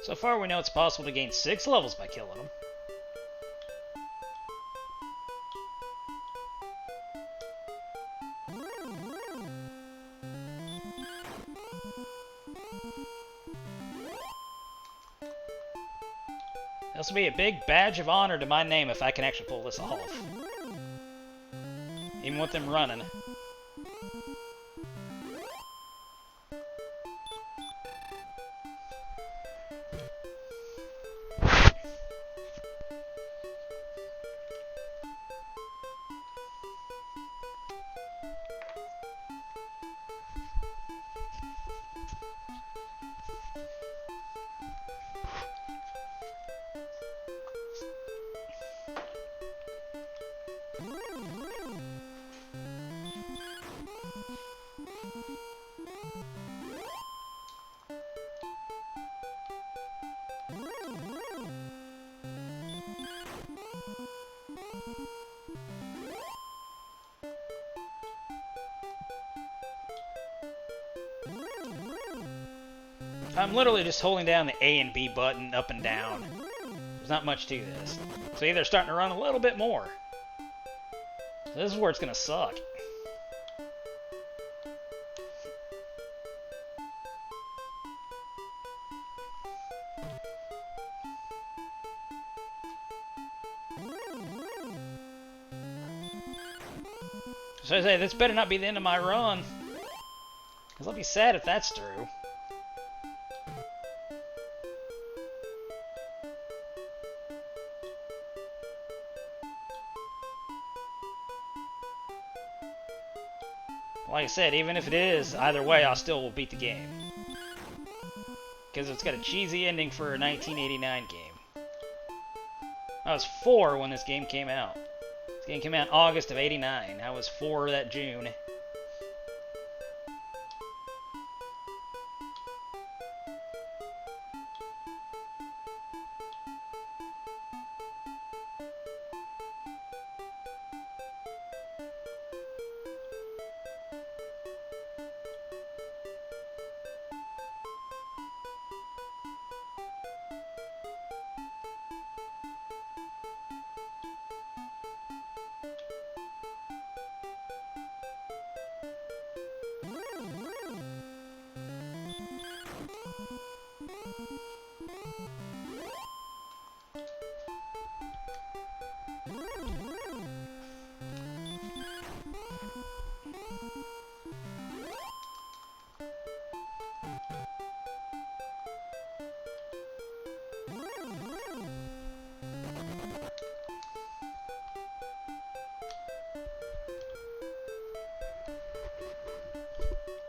So far, we know it's possible to gain 6 levels by killing them. This will be a big badge of honor to my name if I can actually pull this off. Even with them running. I'm literally just holding down the A and B button up and down. There's not much to this. See, they're starting to run a little bit more. So this is where it's going to suck. So I say, this better not be the end of my run. Because I'll be sad if that's true. Like I said, even if it is, either way, I still will beat the game. Because it's got a cheesy ending for a 1989 game. I was 4 when this game came out. This game came out in August of '89. I was 4 that June.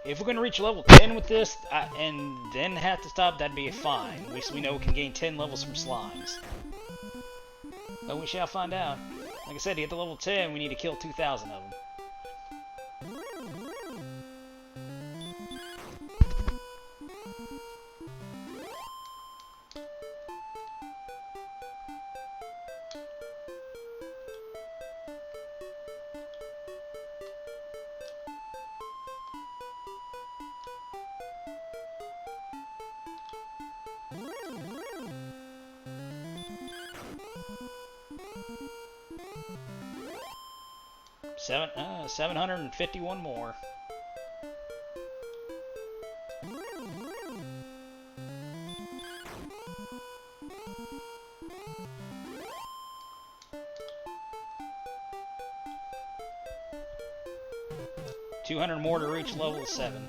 If we're going to reach level 10 with this, and then have to stop, that'd be fine. At least we know we can gain 10 levels from slimes. But we shall find out. Like I said, to get to level 10, we need to kill 2,000 of them. Seven, 751 more. $200 more to reach level 7.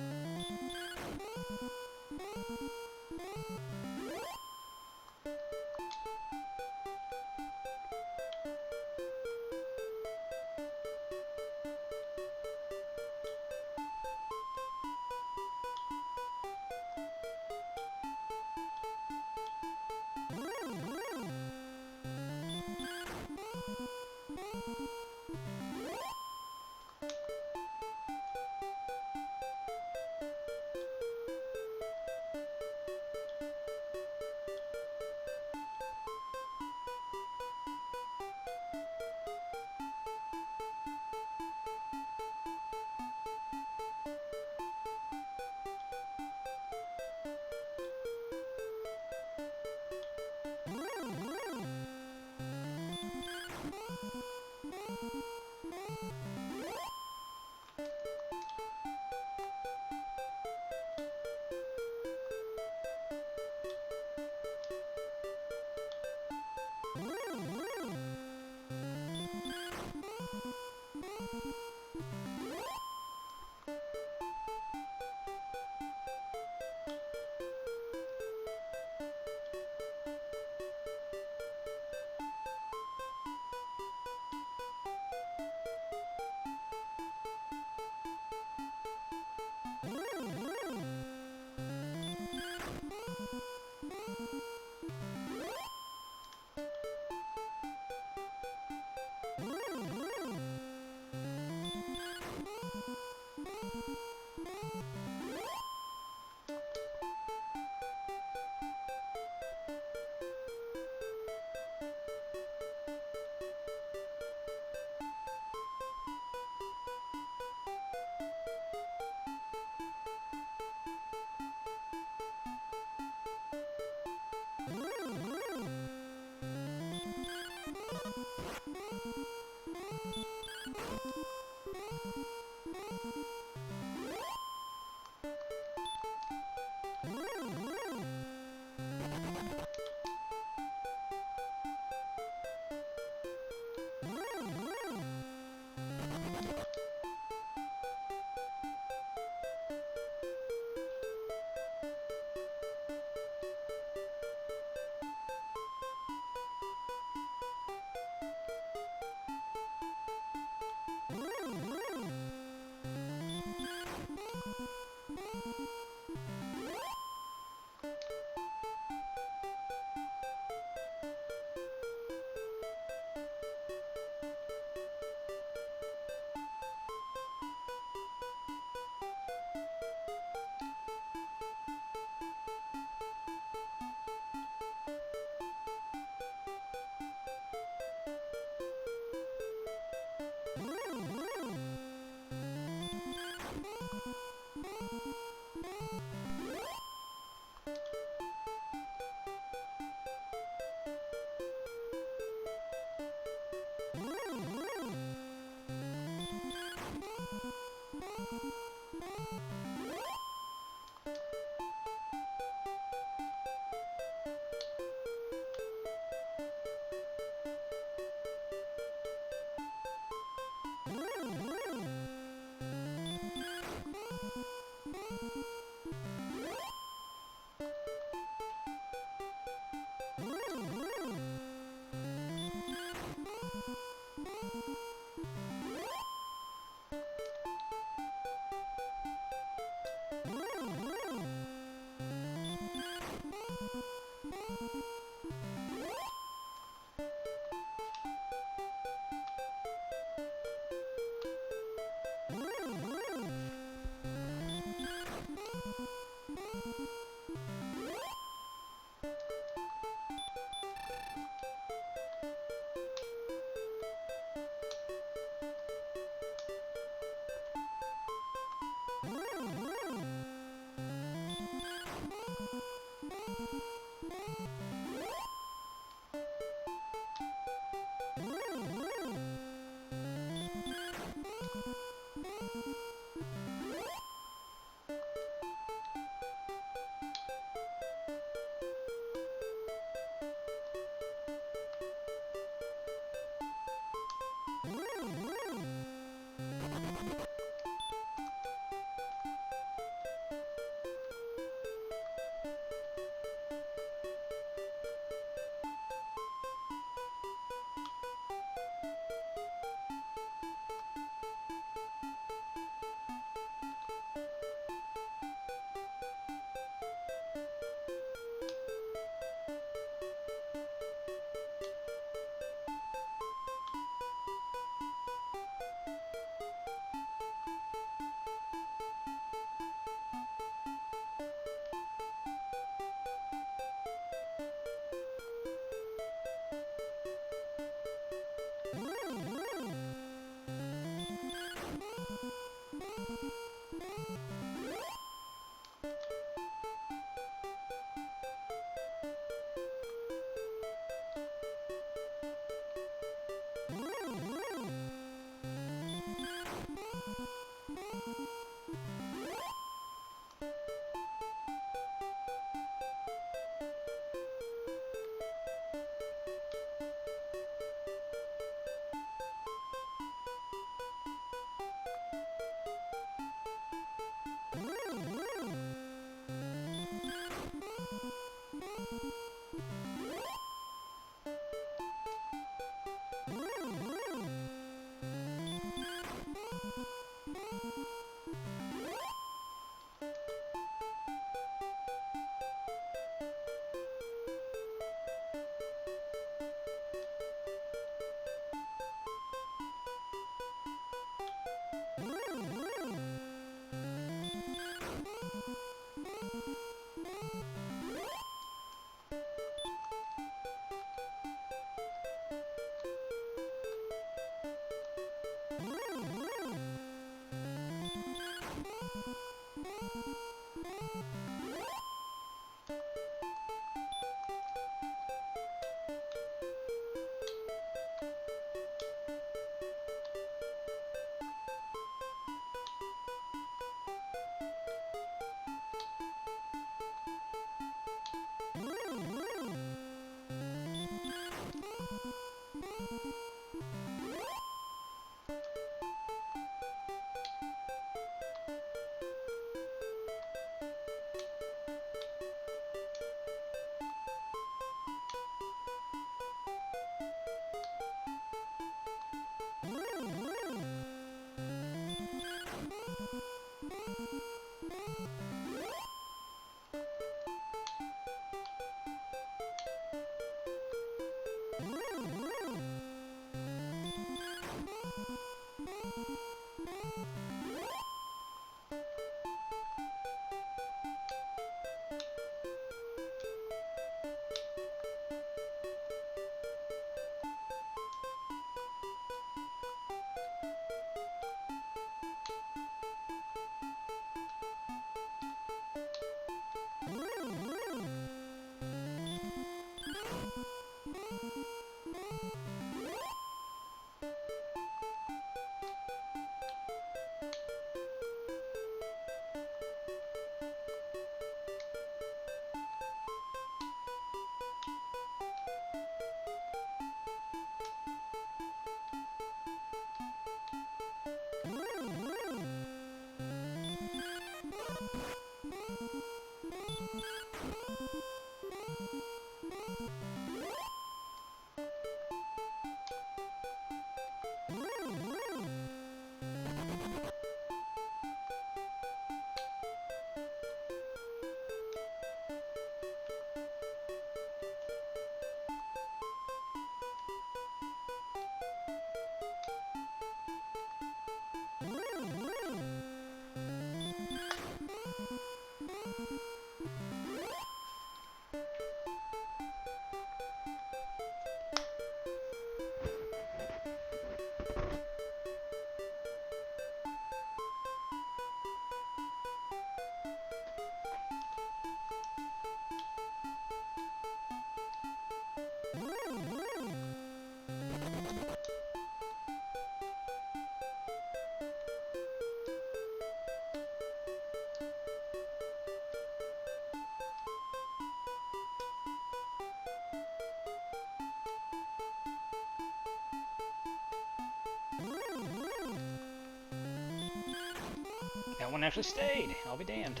That one actually stayed. I'll be damned.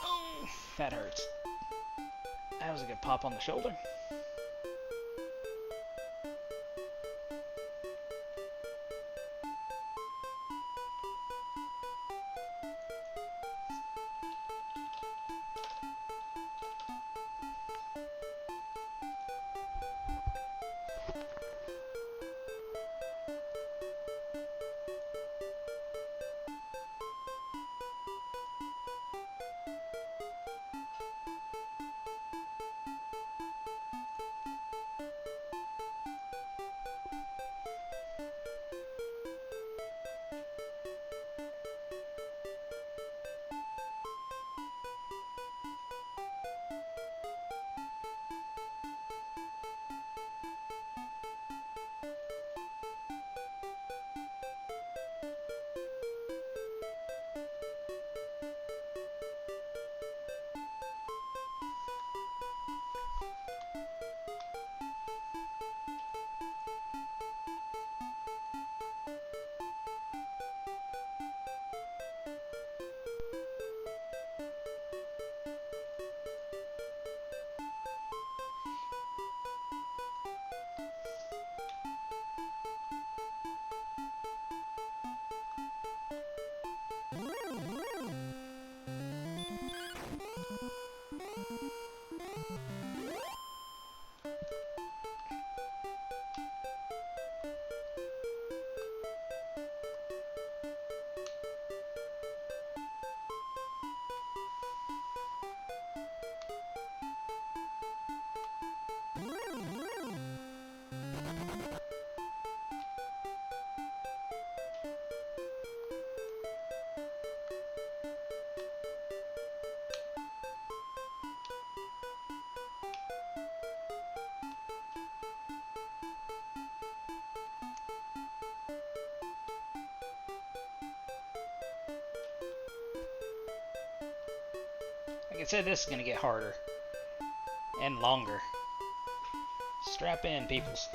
Oh, that hurts. That was a good pop on the shoulder. Like I said, this is going to get harder and longer. Strap in, peoples.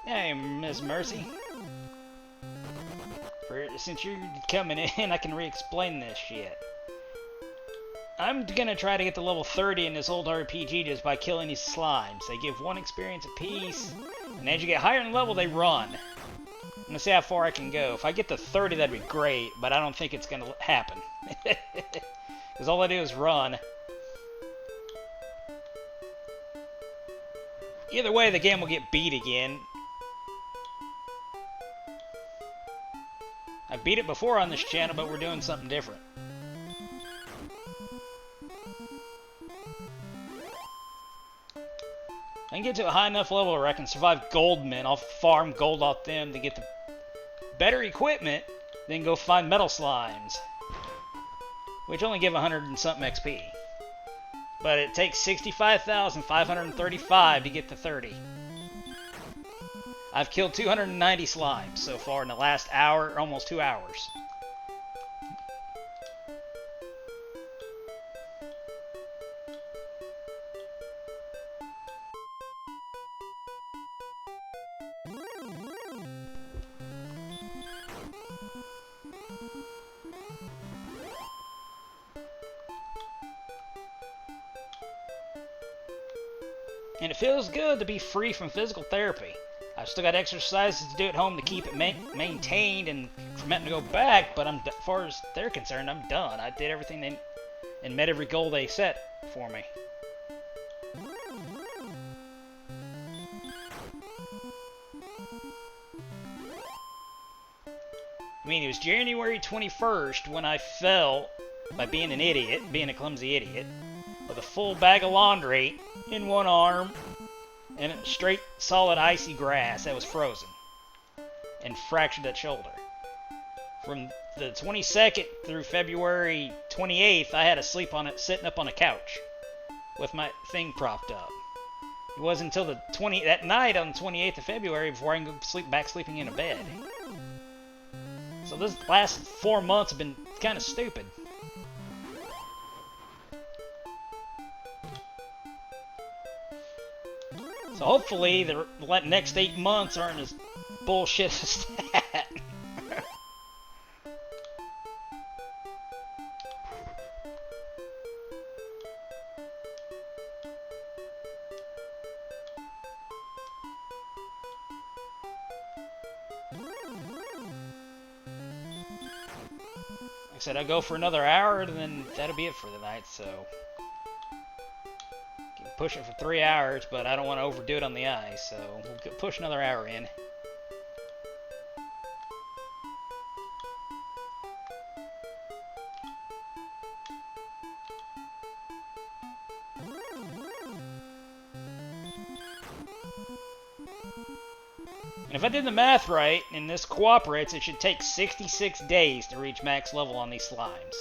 Hey, Miss Mercy. Since you're coming in, I can re-explain this shit. I'm gonna try to get to level 30 in this old RPG just by killing these slimes. They give 1 experience apiece, and as you get higher in level, they run. I'm gonna see how far I can go. If I get to 30, that'd be great, but I don't think it's gonna happen. Because all I do is run. Either way, the game will get beat again. I beat it before on this channel, but we're doing something different. I can get to a high enough level where I can survive Goldmen. I'll farm gold off them to get the better equipment, then go find metal slimes, which only give 100 and something XP. But it takes 65,535 to get to 30. I've killed 290 slimes so far in the last hour, almost 2 hours. And it feels good to be free from physical therapy. I've still got exercises to do at home to keep it maintained and prevent me to go back, but as far as they're concerned, I'm done. I did everything and met every goal they set for me. I mean, it was January 21st when I fell by being an idiot, being a clumsy idiot, with a full bag of laundry in one arm and straight, solid, icy grass that was frozen and fractured that shoulder. From the 22nd through February 28th, I had to sleep on it, sitting up on a couch with my thing propped up. It wasn't until that night on the 28th of February before I can go sleeping in a bed. So this last 4 months have been kind of stupid. So hopefully the next 8 months aren't as bullshit as that. Like I said, I'll go for another hour and then that'll be it for the night, so pushing for 3 hours, but I don't want to overdo it on the ice, so we'll push another hour in. And if I did the math right, and this cooperates, it should take 66 days to reach max level on these slimes.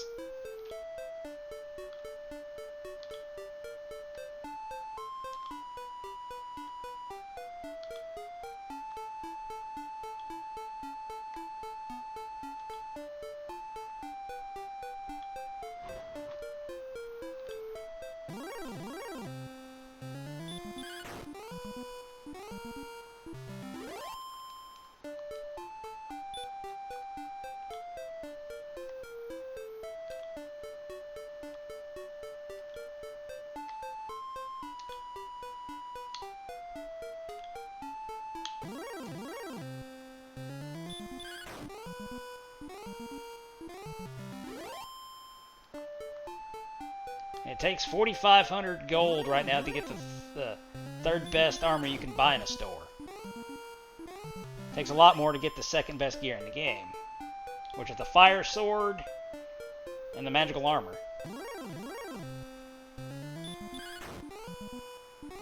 It takes 4,500 gold right now to get the third best armor you can buy in a store. It takes a lot more to get the second best gear in the game, which is the fire sword and the magical armor.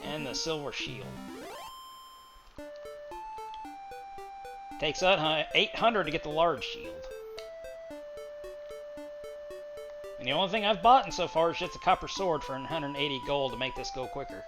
And the silver shield. It takes 800 to get the large shield. And the only thing I've bought so far is just a copper sword for 180 gold to make this go quicker.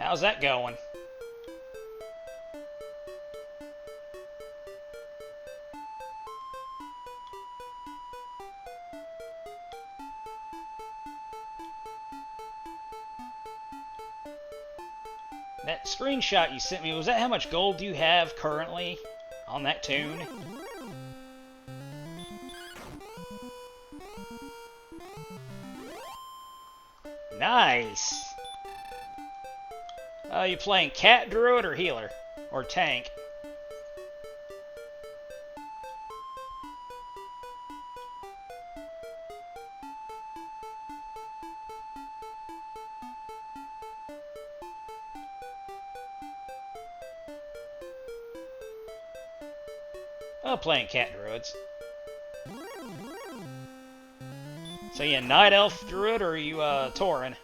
How's that going? That screenshot you sent me, was that how much gold you have currently on that tune? Nice! You playing cat druid or healer? Or tank? Oh, playing cat druids. So you a night elf druid or are you Tauren?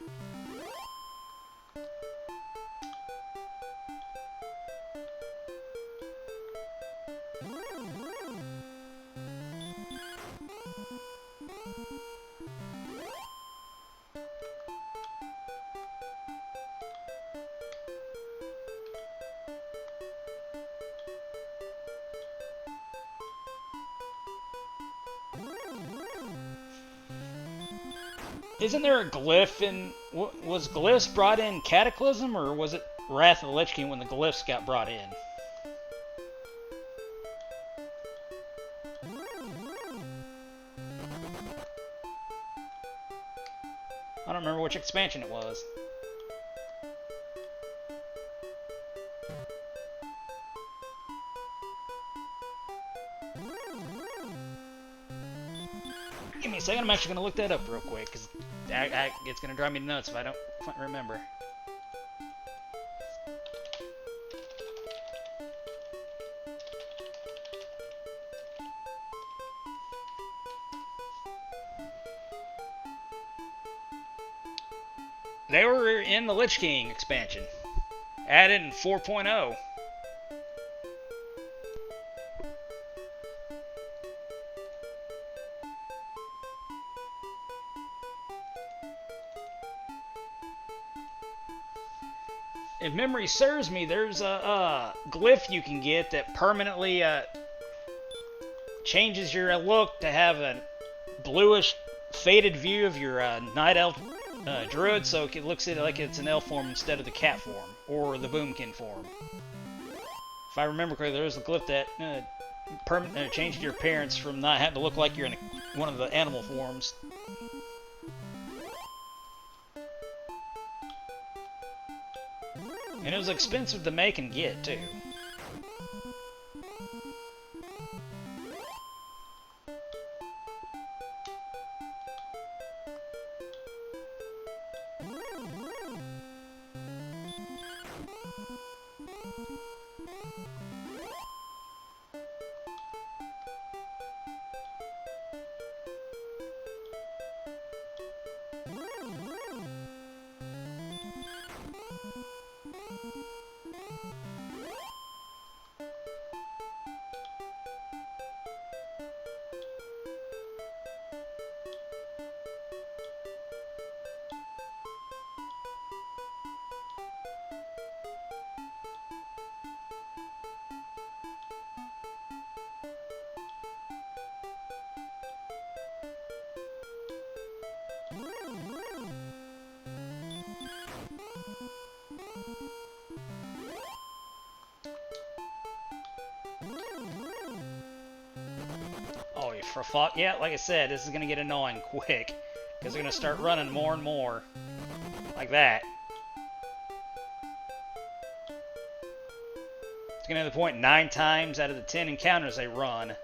Isn't there a glyph in... Was glyphs brought in Cataclysm, or was it Wrath of the Lich King when the glyphs got brought in? I don't remember which expansion it was. Give me a second, I'm actually going to look that up real quick, because it's going to drive me nuts if I don't remember. They were in the Lich King expansion, added in 4.0. if memory serves me, there's a glyph you can get that permanently changes your look to have a bluish, faded view of your night elf druid, so it looks like it's an elf form instead of the cat form or the boomkin form. If I remember correctly, there was a glyph that changed your appearance from not having to look like you're in one of the animal forms. And it was expensive to make and get, too. Oh, for fuck, yeah, like I said, this is gonna get annoying quick, because they're gonna start running more and more, like that. It's gonna have the point 9 times out of the 10 encounters they run.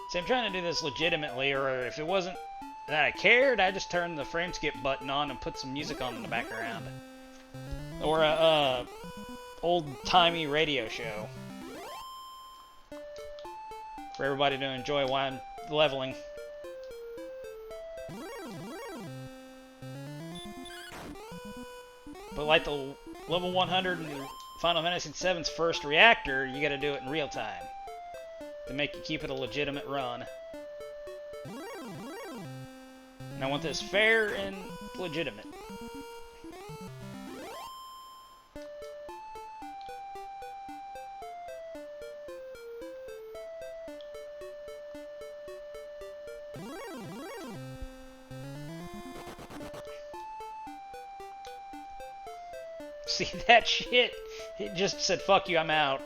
See, I'm trying to do this legitimately, or if it wasn't that I cared, I just turned the frame skip button on and put some music on in the background. Or a old-timey radio show. For everybody to enjoy while I'm leveling. But like the level 100 in Final Fantasy VII's first reactor, you gotta do it in real time. To make you keep it a legitimate run. And I want this fair and legitimate. See that shit? It just said, fuck you, I'm out.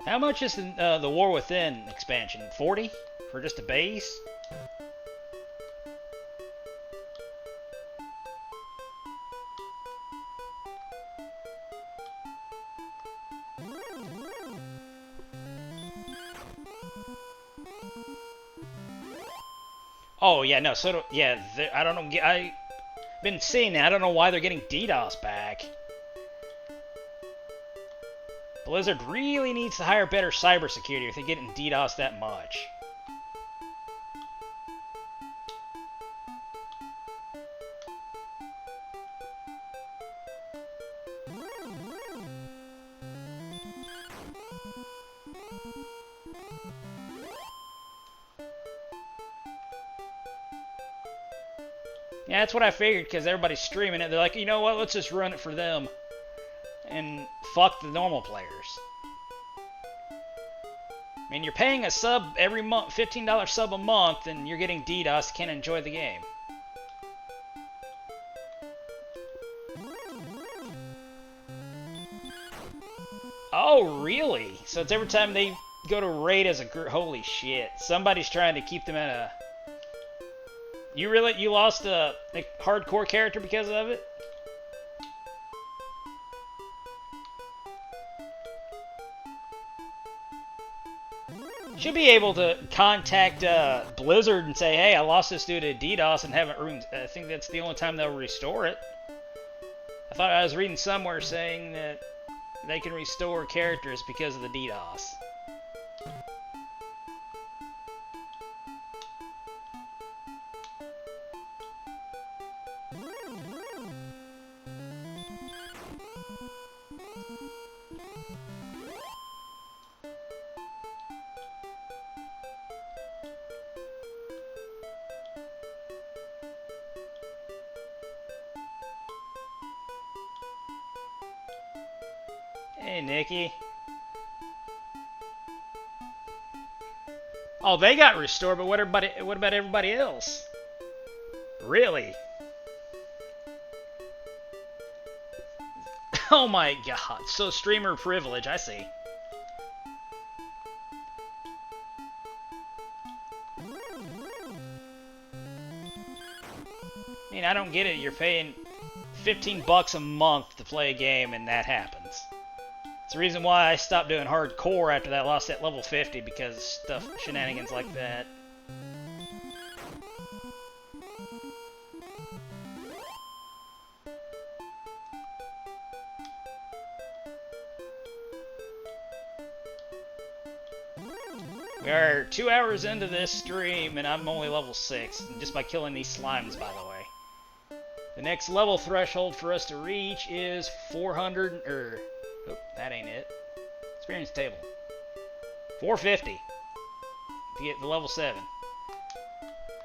How much is the War Within expansion? 40 for just a base? Oh yeah, no. So yeah, I don't know. I've been seeing that. I don't know why they're getting DDoS back. Blizzard really needs to hire better cybersecurity if they're getting DDoS that much. Yeah, that's what I figured, because everybody's streaming it. They're like, you know what, let's just run it for them. And fuck the normal players. I mean, you're paying a sub every month, $15 sub a month, and you're getting DDoS, can't enjoy the game. Oh, really? So it's every time they go to raid as a group. Holy shit. Somebody's trying to keep them in a... You lost a hardcore character because of it? Should be able to contact Blizzard and say, hey, I lost this due to DDoS and haven't ruined. I think that's the only time they'll restore it. I thought I was reading somewhere saying that they can restore characters because of the DDoS. Hey, Nikki. Oh, they got restored, but what about everybody else? Really? Oh my god. So streamer privilege, I see. I mean, I don't get it. You're paying $15 a month to play a game and that happens. It's the reason why I stopped doing hardcore after that, lost at level 50 because shenanigans like that. We are 2 hours into this stream and I'm only level 6, just by killing these slimes, by the way. The next level threshold for us to reach is 400, oh, that ain't it. Experience table. 450 to get to level 7.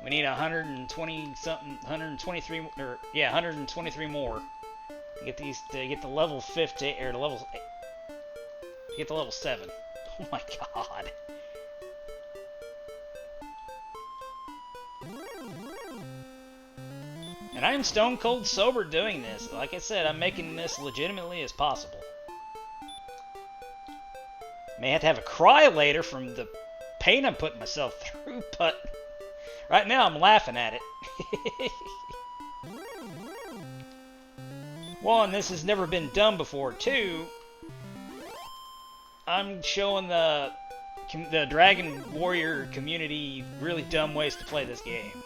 We need 120 something, 123, or yeah, 123 more to get these to get to level 50 or to level to get to level 7. Oh my god. And I am stone cold sober doing this. Like I said, I'm making this legitimately as possible. May have to have a cry later from the pain I'm putting myself through, but right now I'm laughing at it. One, this has never been done before. Two, I'm showing the Dragon Warrior community really dumb ways to play this game.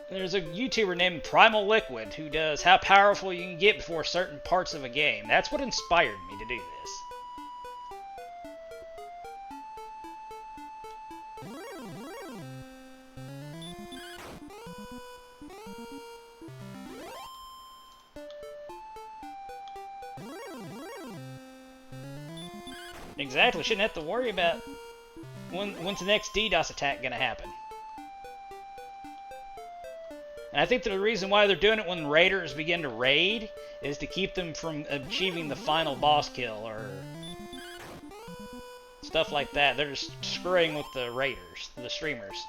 There's a YouTuber named Primal Liquid who does how powerful you can get before certain parts of a game. That's what inspired me to do this. Exactly. Shouldn't have to worry about when's the next DDoS attack gonna happen. And I think the reason why they're doing it when raiders begin to raid is to keep them from achieving the final boss kill or stuff like that. They're just screwing with the raiders, the streamers.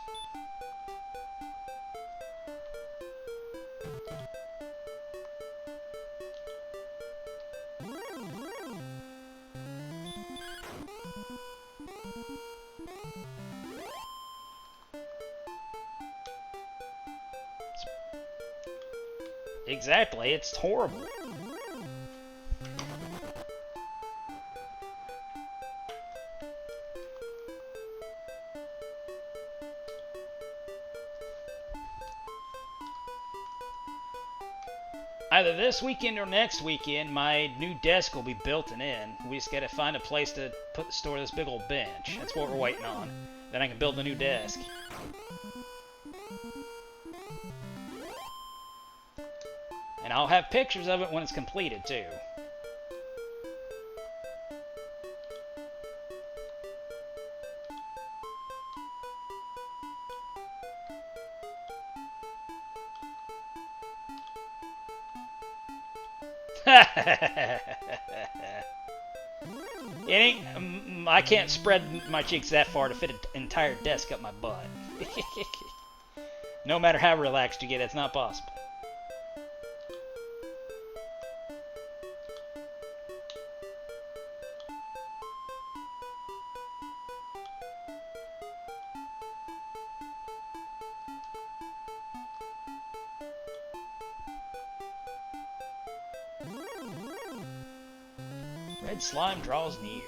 Exactly, it's horrible. Either this weekend or next weekend, my new desk will be built in. We just gotta find a place to store this big old bench. That's what we're waiting on. Then I can build the new desk. And I'll have pictures of it when it's completed, too. It ain't. I can't spread my cheeks that far to fit an entire desk up my butt. No matter how relaxed you get, it's not possible. Red slime draws near.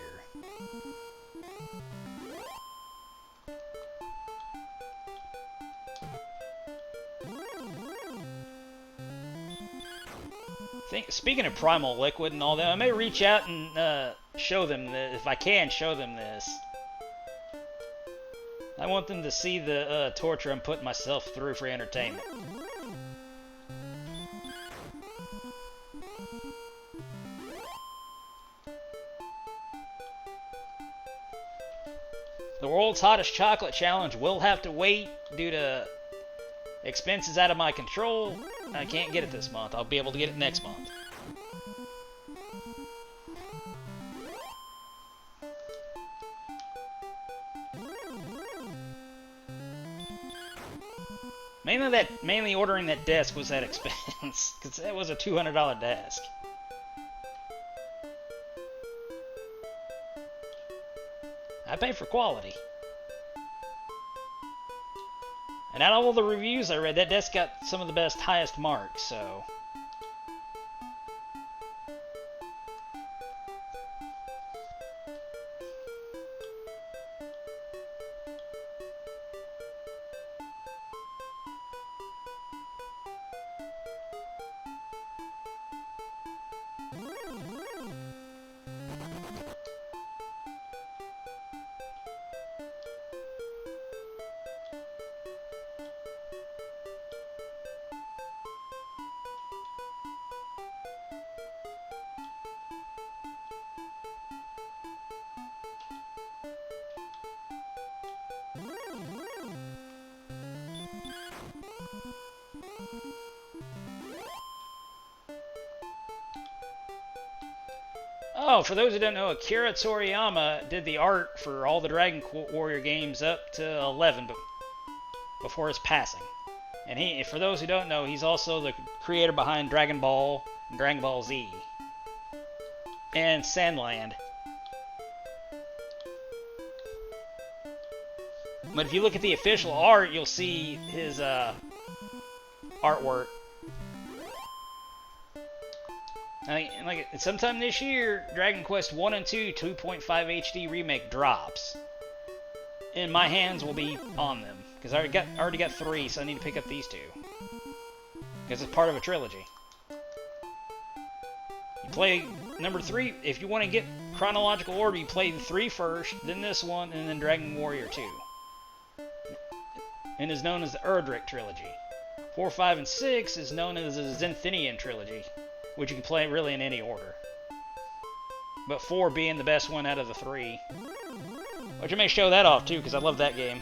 Speaking of Primal Liquid and all that, I may reach out and show them this, if I can show them this. I want them to see the torture I'm putting myself through for entertainment. The World's Hottest Chocolate Challenge will have to wait due to expenses out of my control. I can't get it this month. I'll be able to get it next month. Mainly ordering that desk was that expense, because that was a $200 desk. I pay for quality. And out of all the reviews I read, that desk got some of the best, highest marks, so... Oh, for those who don't know, Akira Toriyama did the art for all the Dragon Warrior games up to 11 before his passing. And for those who don't know, he's also the creator behind Dragon Ball and Dragon Ball Z. And Sandland. But if you look at the official art, you'll see his artwork. Like sometime this year, Dragon Quest 1 and 2 2.5 HD remake drops, and my hands will be on them because I already got 3, so I need to pick up these 2 because it's part of a trilogy. You play number 3 if you want to get chronological order. You play the 3 first, then this one, and then Dragon Warrior 2, and is known as the Erdrick trilogy. 4, 5, and 6 is known as the Zenthinian trilogy, which you can play really in any order. But 4 being the best one out of the 3. Which I may show that off too, because I love that game.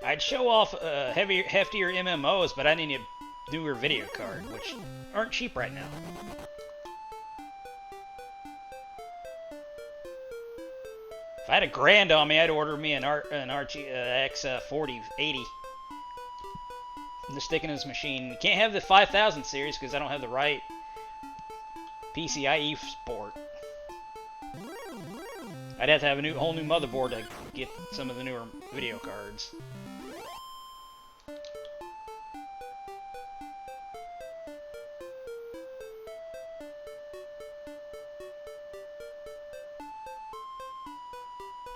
I'd show off heftier MMOs, but I need a newer video card, which aren't cheap right now. If I had $1,000 on me, I'd order me an RTX 4080. I'm just sticking in this machine. You can't have the 5000 series because I don't have the right PCIe port. I'd have to have a whole new motherboard to get some of the newer video cards.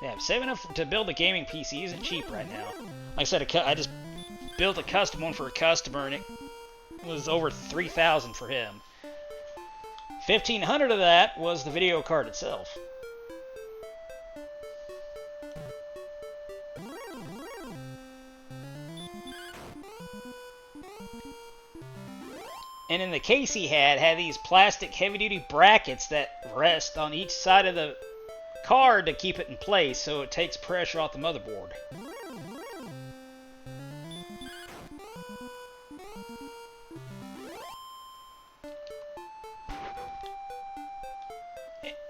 Yeah, saving up to build a gaming PC isn't cheap right now. Like I said, I just built a custom one for a customer, and it was over $3,000 for him. $1,500 of that was the video card itself. And in the case he had these plastic heavy-duty brackets that rest on each side of the card to keep it in place so it takes pressure off the motherboard.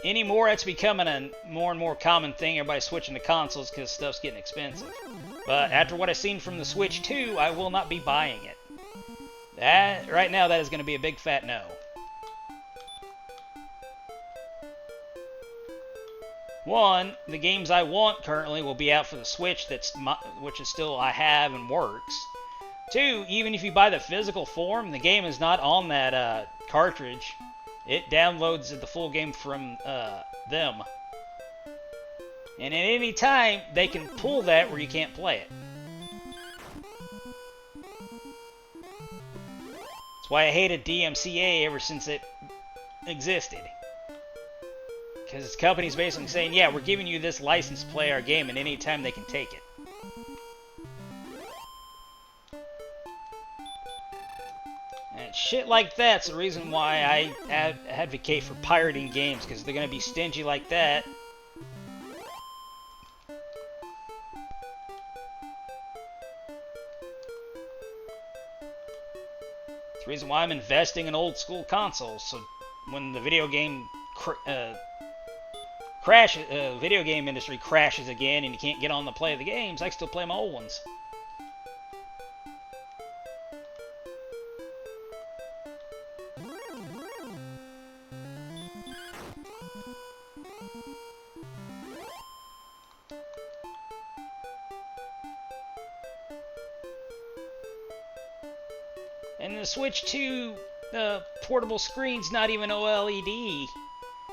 Anymore, it's becoming a more and more common thing. Everybody's switching to consoles because stuff's getting expensive. But after what I've seen from the Switch 2, I will not be buying it. That right now, that is going to be a big fat no. One, the games I want currently will be out for the Switch, which is still I have and works. Two, even if you buy the physical form, the game is not on that cartridge. It downloads the full game from them. And at any time, they can pull that where you can't play it. That's why I hated DMCA ever since it existed. Because this company's basically saying, yeah, we're giving you this license to play our game, and any time they can take it. And shit like that's the reason why I advocate for pirating games, because they're going to be stingy like that. It's the reason why I'm investing in old school consoles, so when the video game video game industry crashes again and you can't get on to play the games, I can still play my old ones. And the Switch 2 portable screen's not even OLED,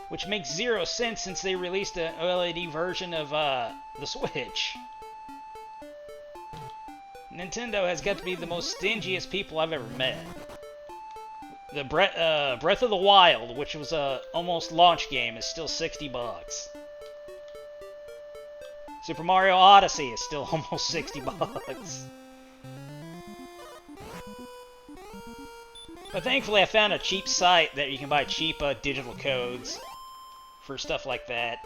which makes zero sense since they released an OLED version of the Switch. Nintendo has got to be the most stingiest people I've ever met. The Breath of the Wild, which was a almost launch game, is still $60. Super Mario Odyssey is still almost $60. But thankfully I found a cheap site that you can buy cheap digital codes for stuff like that.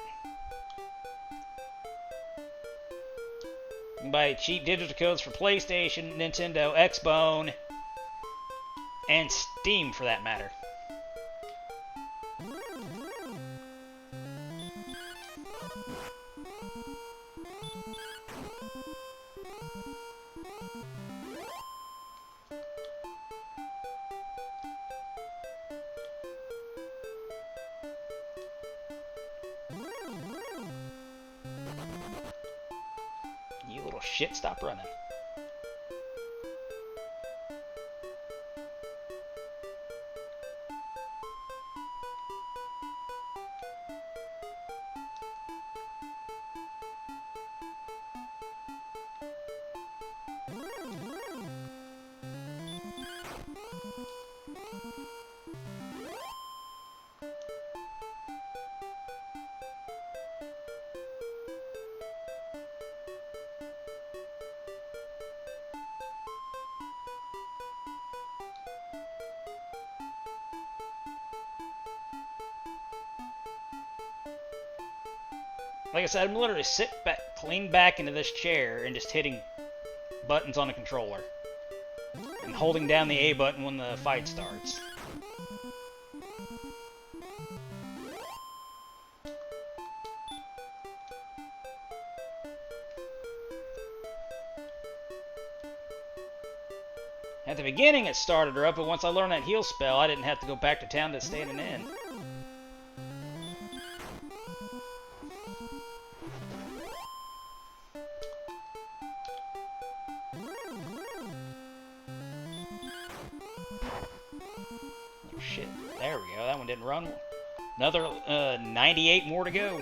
You can buy cheap digital codes for PlayStation, Nintendo, Xbone, and Steam for that matter. You little shit, stop running. Like I said, I'm literally leaned back into this chair and just hitting buttons on the controller. And holding down the A button when the fight starts. At the beginning it started her up, but once I learned that heal spell, I didn't have to go back to town to stand an inn. Oh shit, there we go, that one didn't run. Another 98 more to go.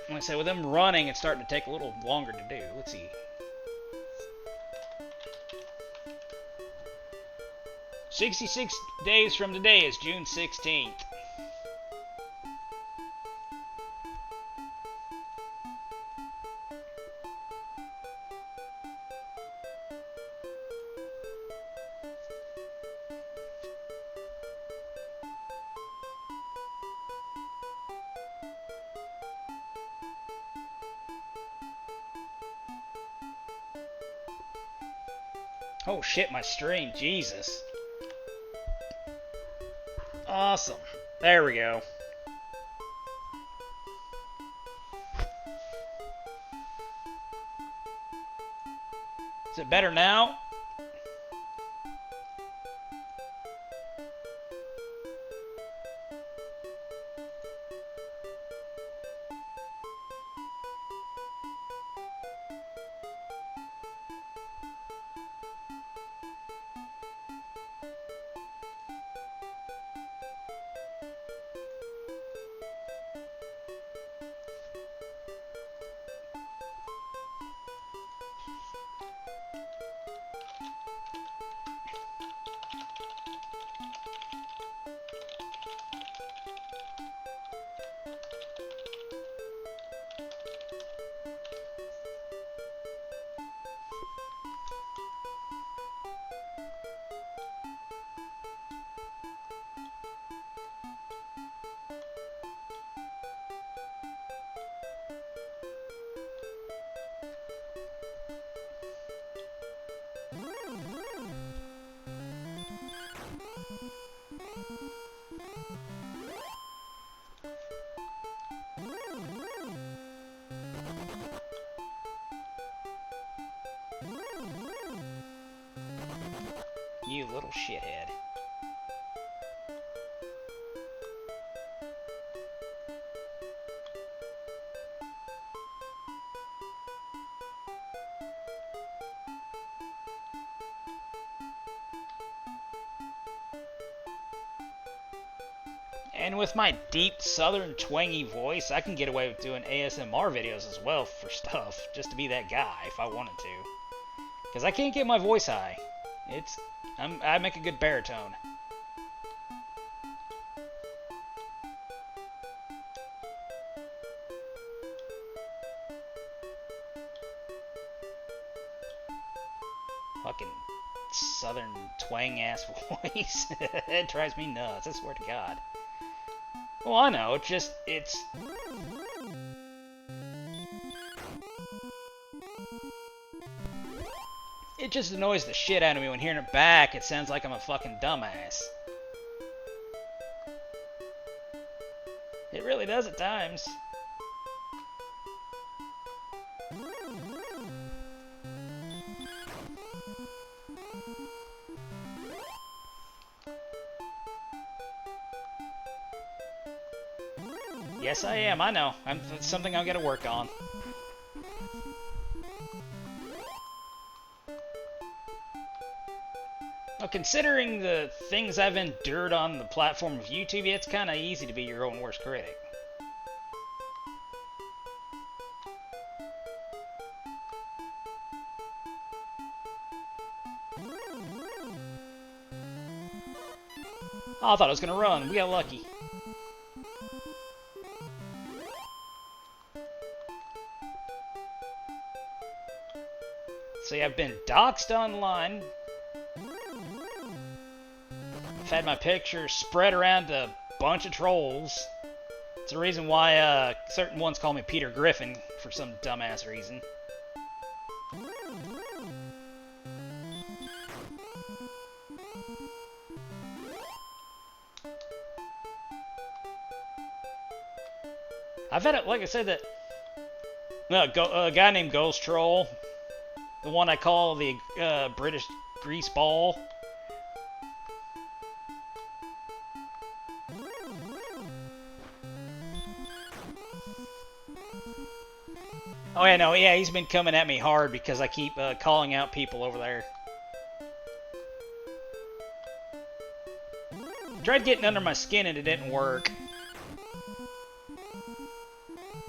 Like I said, with them running, it's starting to take a little longer to do. Let's see. 66 days from today is June 16th. Oh shit, my stream, Jesus. Awesome. There we go. Is it better now? You little shithead. And with my deep southern twangy voice, I can get away with doing ASMR videos as well for stuff, just to be that guy if I wanted to. Because I can't get my voice high. I make a good baritone. Fucking southern twang ass voice. It drives me nuts, I swear to God. Well, I know, it's it just annoys the shit out of me when hearing it back. It sounds like I'm a fucking dumbass. It really does at times. Yes, I am. I know. It's something I've got to work on. Well, considering the things I've endured on the platform of YouTube, it's kind of easy to be your own worst critic. Oh, I thought I was going to run. We got lucky. See, I've been doxxed online. I've had my picture spread around to a bunch of trolls. It's the reason why certain ones call me Peter Griffin for some dumbass reason. I've had it, like I said, that a guy named Ghost Troll, the one I call the British grease ball. Oh yeah, no, yeah, he's been coming at me hard because I keep calling out people over there. Tried getting under my skin and it didn't work.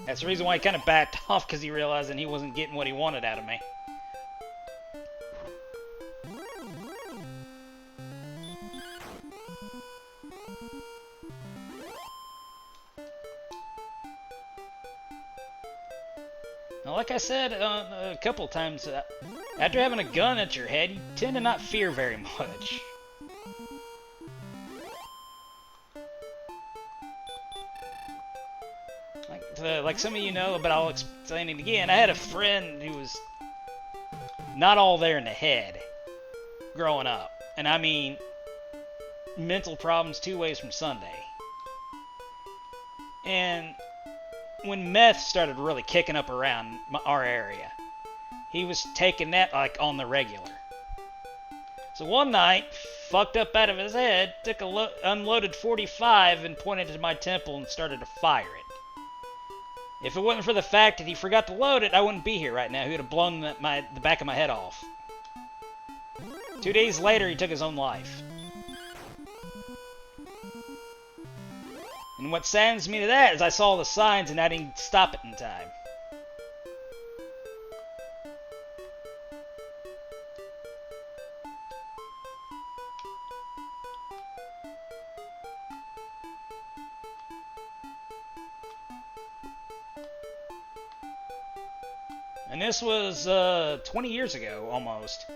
That's the reason why he kind of backed off, because he realized that he wasn't getting what he wanted out of me. Now, like I said a couple times, after having a gun at your head, you tend to not fear very much. Like some of you know, but I'll explain it again. I had a friend who was not all there in the head growing up. And I mean, mental problems 2 ways from Sunday. And when meth started really kicking up around our area, he was taking that like on the regular. So one night, fucked up out of his head, took a unloaded 45 and pointed it to my temple and started to fire it. If it wasn't for the fact that he forgot to load it, I wouldn't be here right now. He would have blown the back of my head off. 2 days later, he took his own life. And what saddens me to that is I saw the signs and I didn't stop it in time. And this was 20 years ago, almost.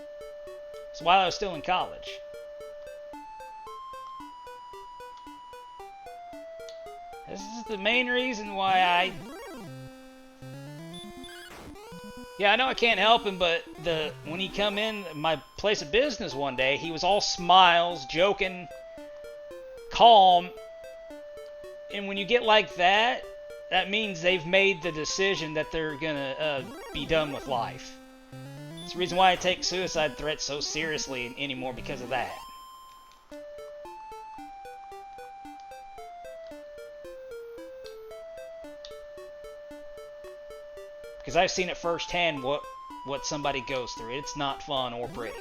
It's while I was still in college. This is the main reason why Yeah, I know I can't help him, but when he come in my place of business one day, he was all smiles, joking, calm. And when you get like that, that means they've made the decision that they're gonna be done with life. It's the reason why I take suicide threats so seriously anymore, because of that. Because I've seen it firsthand what somebody goes through. It's not fun or pretty.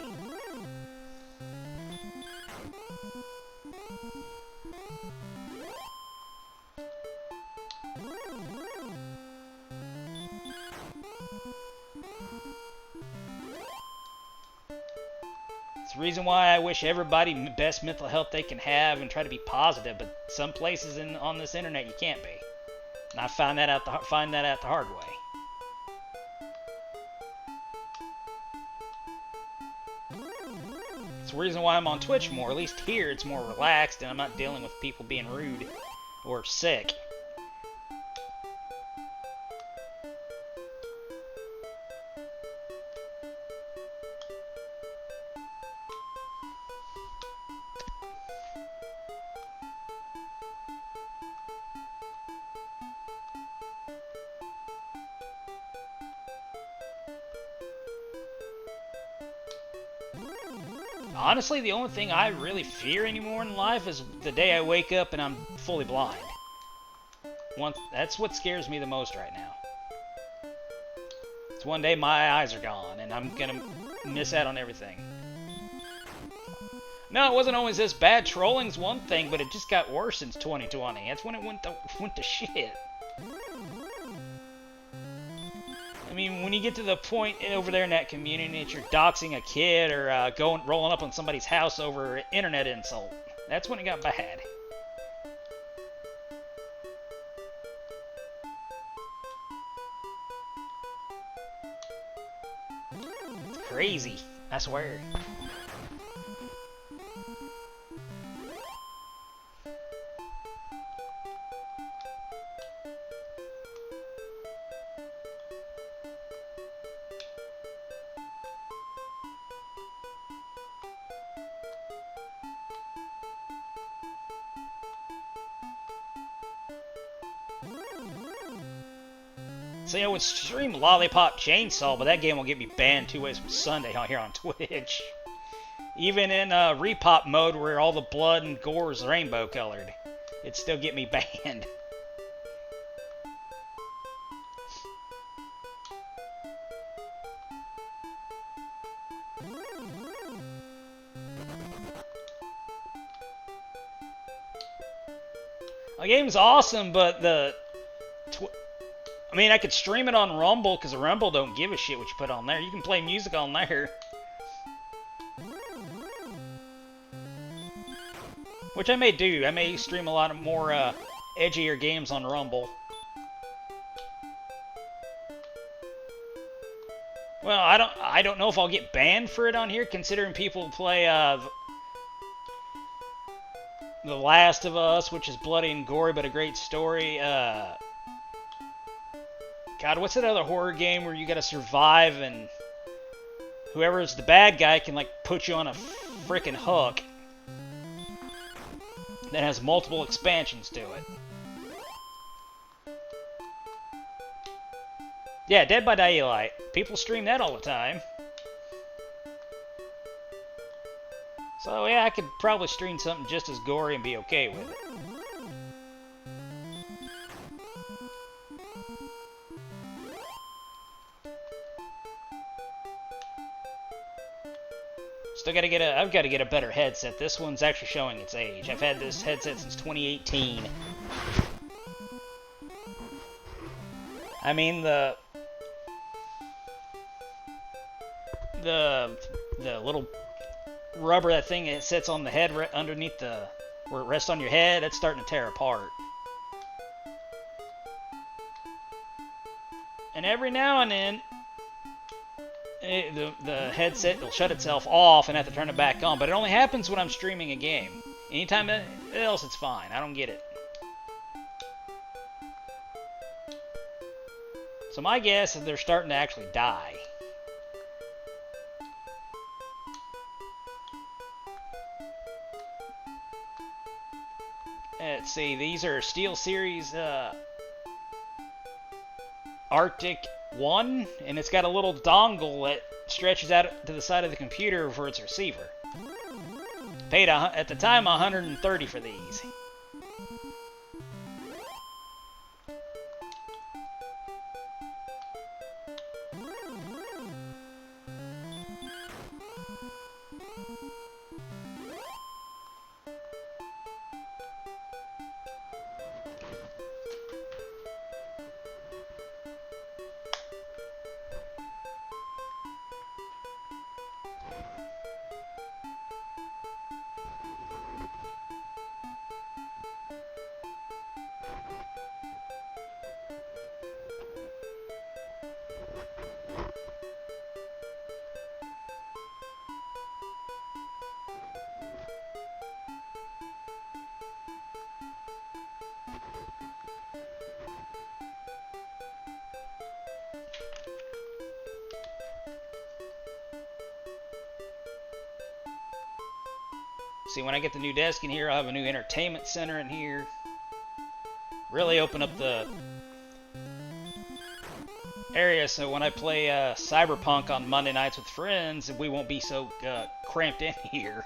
It's the reason why I wish everybody the best mental health they can have and try to be positive, but some places on this internet you can't be. And I find that out the hard way. It's the reason why I'm on Twitch more. At least here it's more relaxed and I'm not dealing with people being rude or sick. Honestly, the only thing I really fear anymore in life is the day I wake up and I'm fully blind. That's what scares me the most right now. It's one day my eyes are gone and I'm gonna miss out on everything. No, it wasn't always this bad. Trolling's one thing, but it just got worse since 2020. That's when it went to shit. I mean, when you get to the point over there in that community that you're doxing a kid or rolling up on somebody's house over internet insult, that's when it got bad. It's crazy, I swear. See, I would stream Lollipop Chainsaw, but that game will get me banned 2 ways from Sunday out here on Twitch. Even in repop mode, where all the blood and gore is rainbow colored, it'd still get me banned. The game's awesome, but I mean, I could stream it on Rumble, because Rumble don't give a shit what you put on there. You can play music on there. Which I may do. I may stream a lot of more edgier games on Rumble. Well, I don't know if I'll get banned for it on here, considering people play The Last of Us, which is bloody and gory but a great story. God, what's that other horror game where you gotta survive and whoever's the bad guy can, like, put you on a frickin' hook that has multiple expansions to it? Yeah, Dead by Daylight. People stream that all the time. So yeah, I could probably stream something just as gory and be okay with it. Still gotta get I've got to get a better headset. This one's actually showing its age. I've had this headset since 2018. I mean, the little rubber, that thing that sits on the head underneath where it rests on your head, that's starting to tear apart. And every now and then, the headset will shut itself off and I have to turn it back on. But it only happens when I'm streaming a game. Anytime else, it's fine. I don't get it. So my guess is they're starting to actually die. Let's see, these are SteelSeries Arctic 1, and it's got a little dongle that stretches out to the side of the computer for its receiver. Paid, at the time, $130 for these. See, when I get the new desk in here, I'll have a new entertainment center in here. Really open up the area so when I play Cyberpunk on Monday nights with friends, we won't be so cramped in here.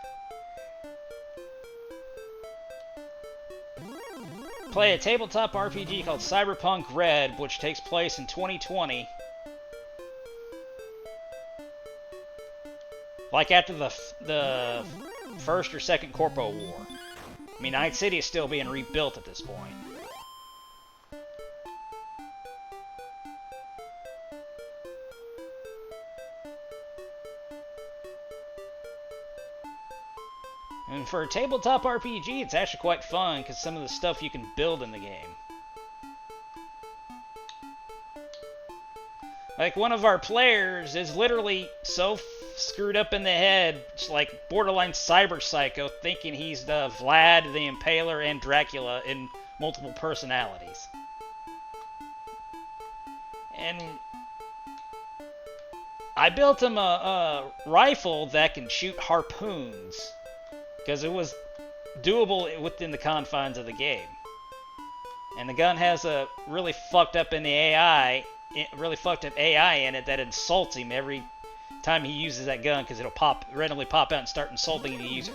Play a tabletop RPG called Cyberpunk Red, which takes place in 2020. Like after the First or Second Corpo War. I mean, Night City is still being rebuilt at this point. And for a tabletop RPG, it's actually quite fun, because some of the stuff you can build in the game. Like, one of our players is literally so screwed up in the head, it's like borderline cyber psycho, thinking he's the Vlad the Impaler and Dracula in multiple personalities. And I built him a rifle that can shoot harpoons, because it was doable within the confines of the game. And the gun has a really fucked up AI in it that insults him every time he uses that gun, because it'll randomly pop out and start insulting the user.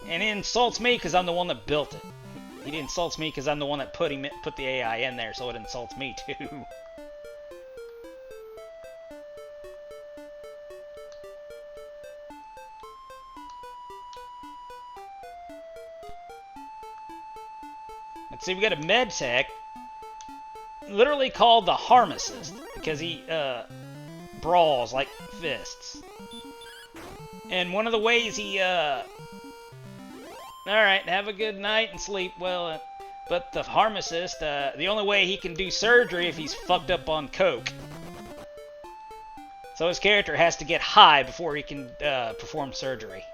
And he insults me because I'm the one that built it. He insults me because I'm the one that put the AI in there, so it insults me too. Let's see, we got a med tech, literally called the Harmacist, because he brawls like fists. And one of the ways he alright, have a good night and sleep well. But the Harmacist, the only way he can do surgery if he's fucked up on coke. So his character has to get high before he can perform surgery.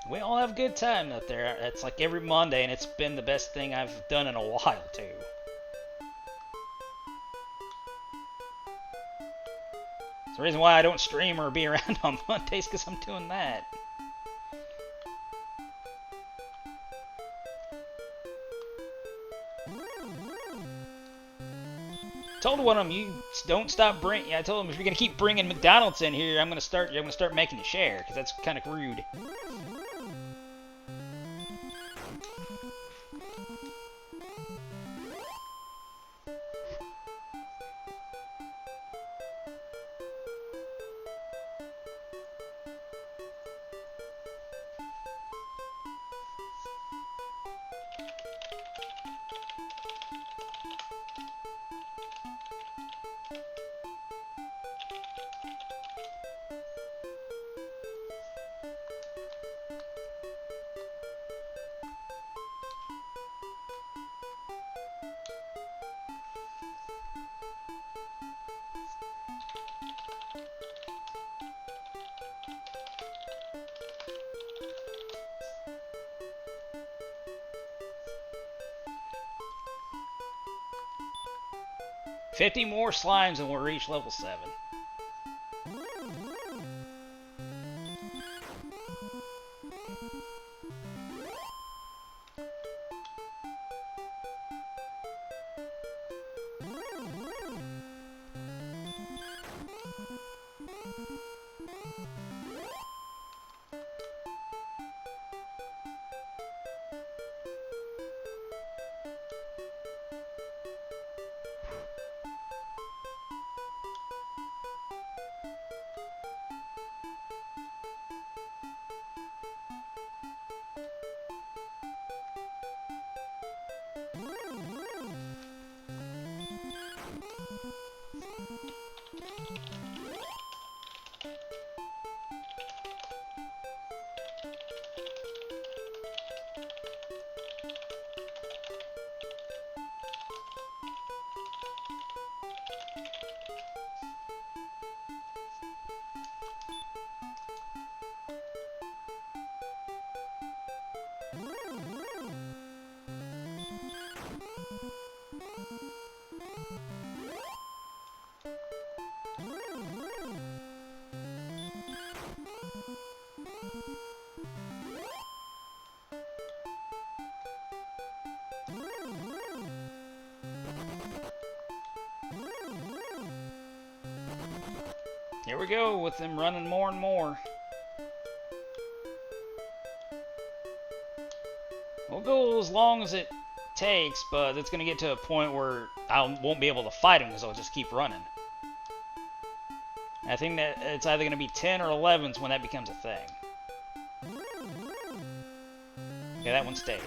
We all have a good time out there. It's like every Monday, and it's been the best thing I've done in a while, too. It's the reason why I don't stream or be around on Mondays, because I'm doing that. Told one of them, you don't stop bringing. I told him if you're gonna keep bringing McDonald's in here, I'm gonna start making you share, because that's kind of rude. $50 more slimes and we'll reach level 7. Here we go with them running more and more. We'll go as long as it takes, but it's going to get to a point where I won't be able to fight them because I'll just keep running. I think that it's either going to be 10 or 11s when that becomes a thing. Okay, that one stayed.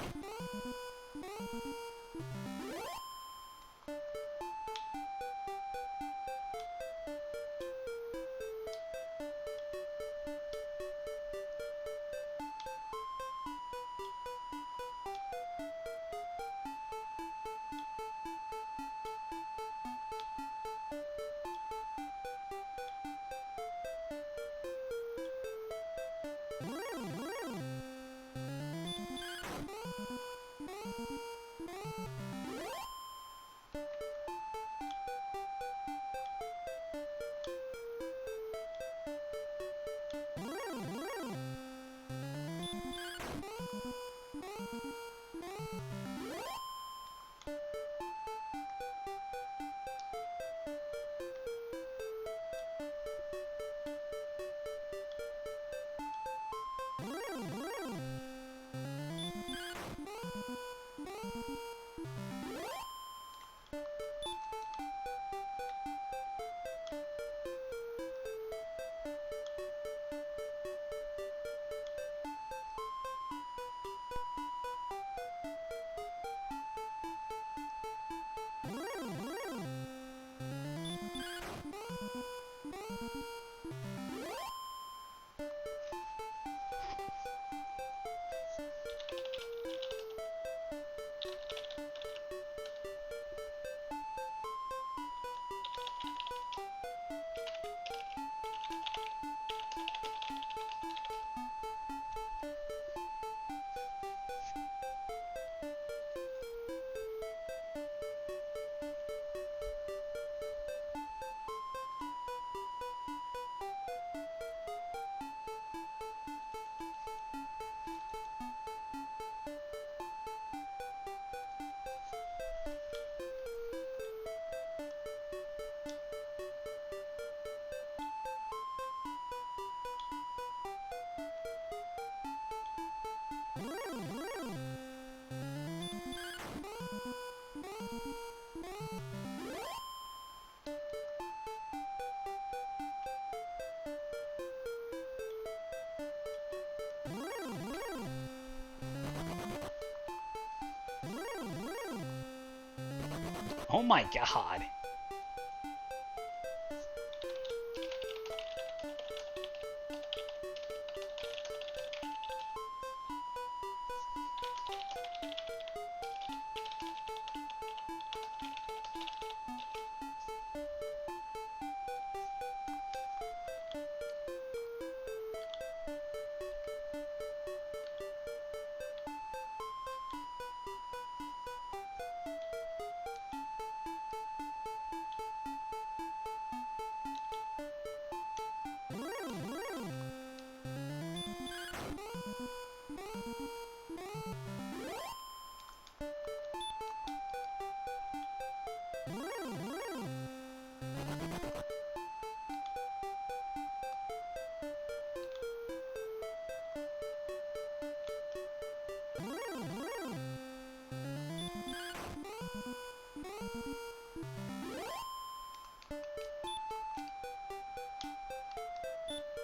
Oh my god.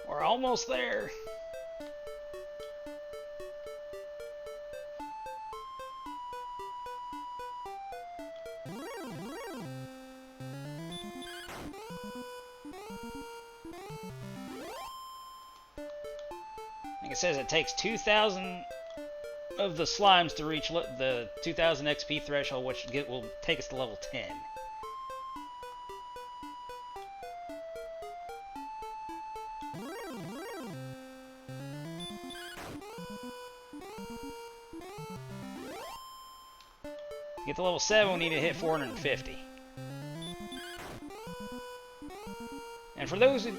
We're almost there. Like it says, it takes 2,000 of the slimes to reach the 2,000 XP threshold, which will take us to level 10. To get to level 7, we need to hit 450. And for those who,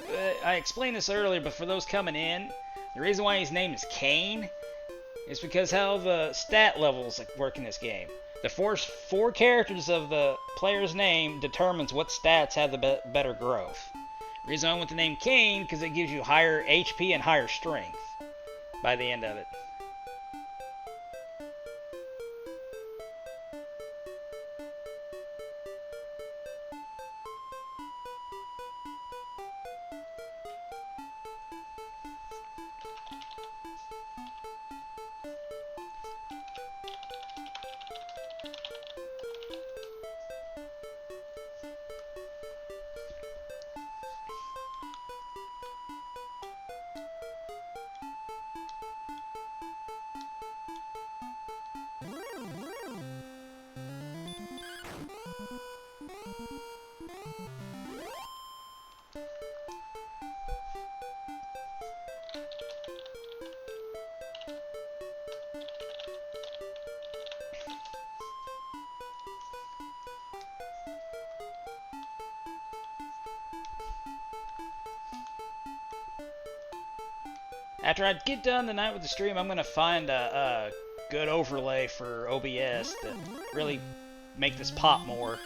I explained this earlier, but for those coming in, the reason why his name is Cain is because how the stat levels work in this game. The first 4 characters of the player's name determines what stats have the better growth. The reason I went the name Cain, because it gives you higher HP and higher strength by the end of it. After I get done tonight with the stream, I'm going to find a good overlay for OBS to really make this pop more.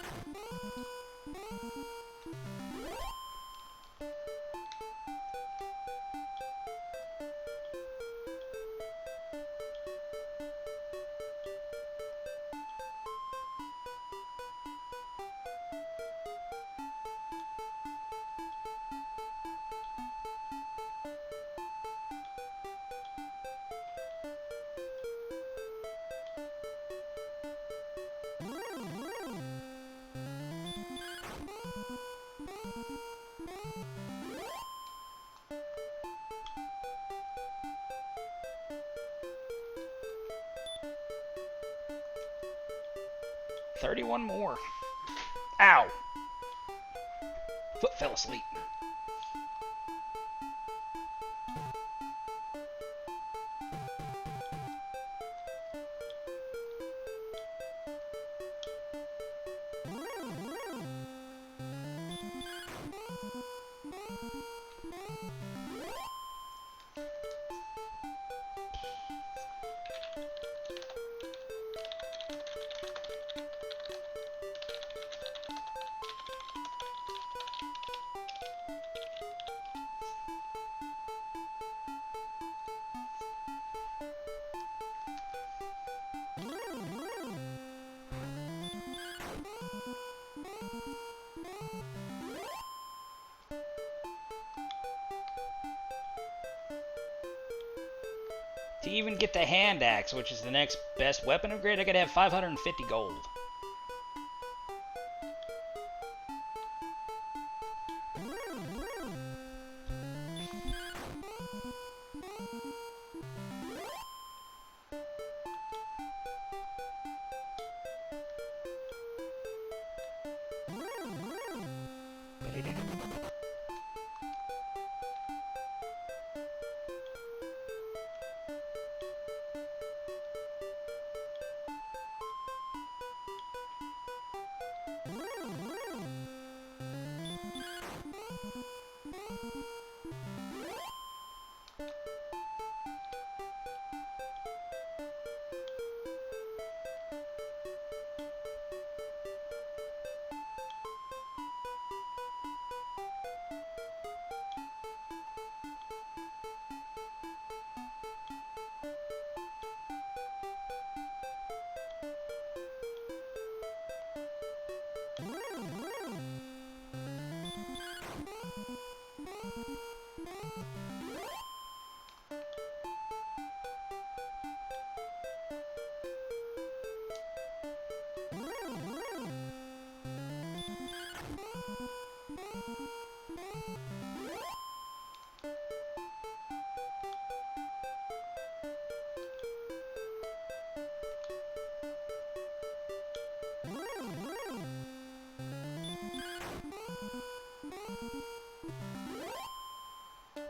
$31 more. Ow! Foot fell asleep. To even get the hand axe, which is the next best weapon upgrade, I gotta have 550 gold.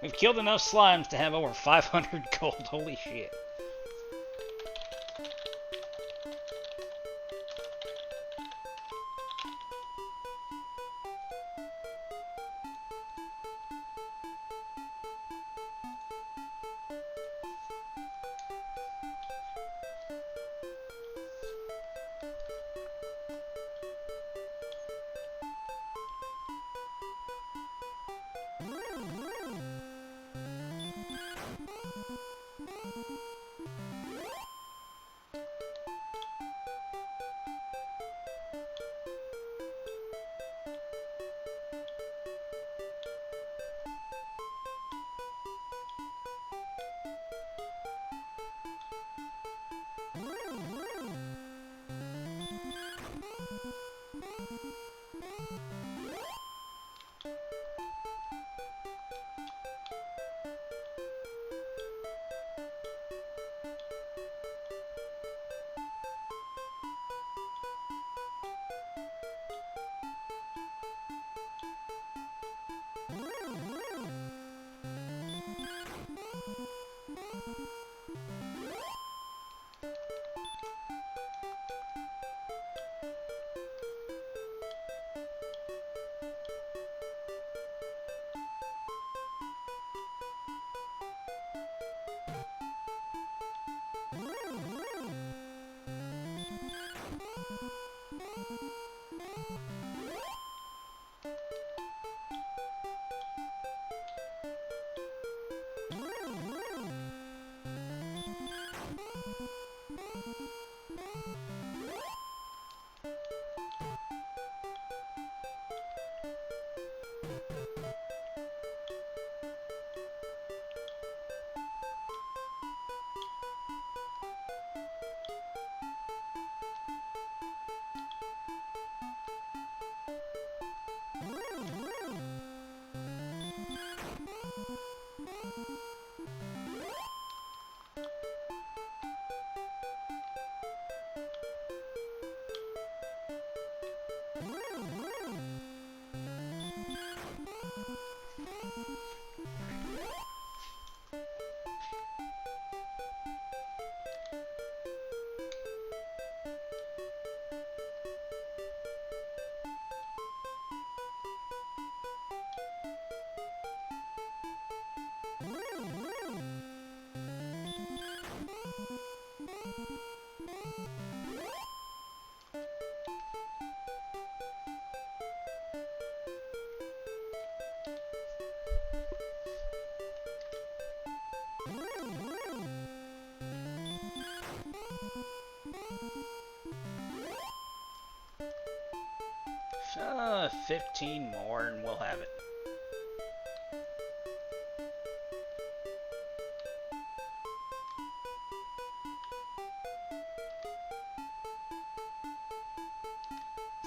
We've killed enough slimes to have over 500 gold. Holy shit. Uh, 15 more and we'll have it.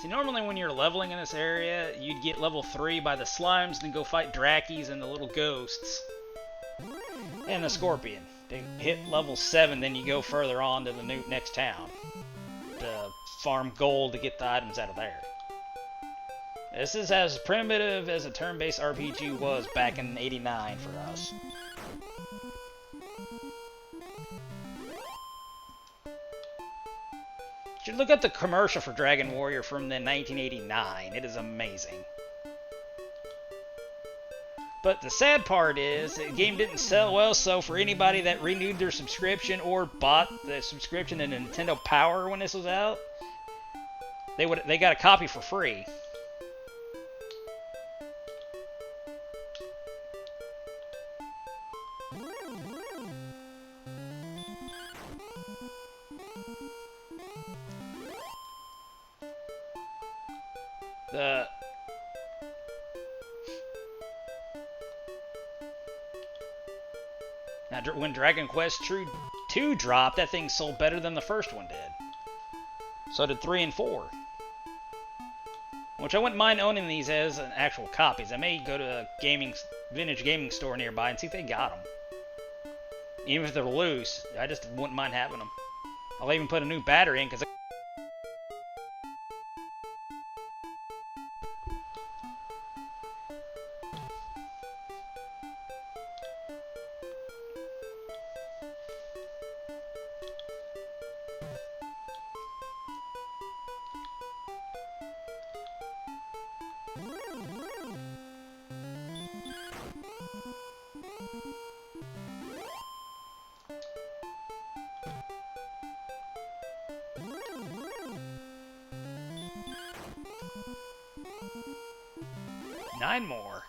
See, normally when you're leveling in this area, you'd get level 3 by the slimes, then go fight Drakes and the little ghosts. And the scorpion. They hit level 7, then you go further on to the next town. To farm gold to get the items out of there. This is as primitive as a turn-based RPG was back in '89 for us. You should look at the commercial for Dragon Warrior from the 1989. It is amazing. But the sad part is, the game didn't sell well, so for anybody that renewed their subscription or bought the subscription to Nintendo Power when this was out, they got a copy for free. Now, when Dragon Quest II dropped, that thing sold better than the first one did. So did 3 and 4. Which I wouldn't mind owning these as an actual copies. I may go to a vintage gaming store nearby and see if they got them. Even if they're loose, I just wouldn't mind having them. I'll even put a new battery in because 9 more.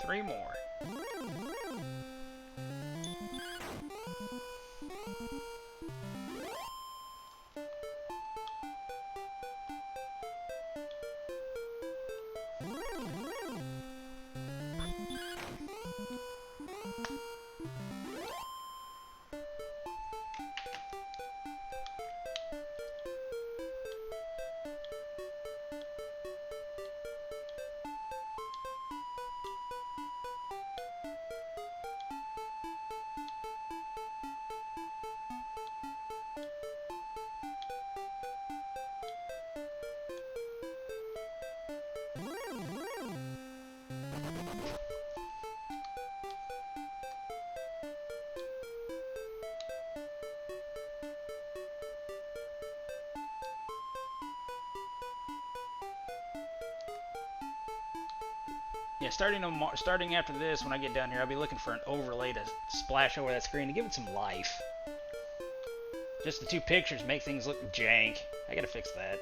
Three more. Yeah, starting after this, when I get down here, I'll be looking for an overlay to splash over that screen to give it some life. Just the two pictures make things look jank. I gotta fix that.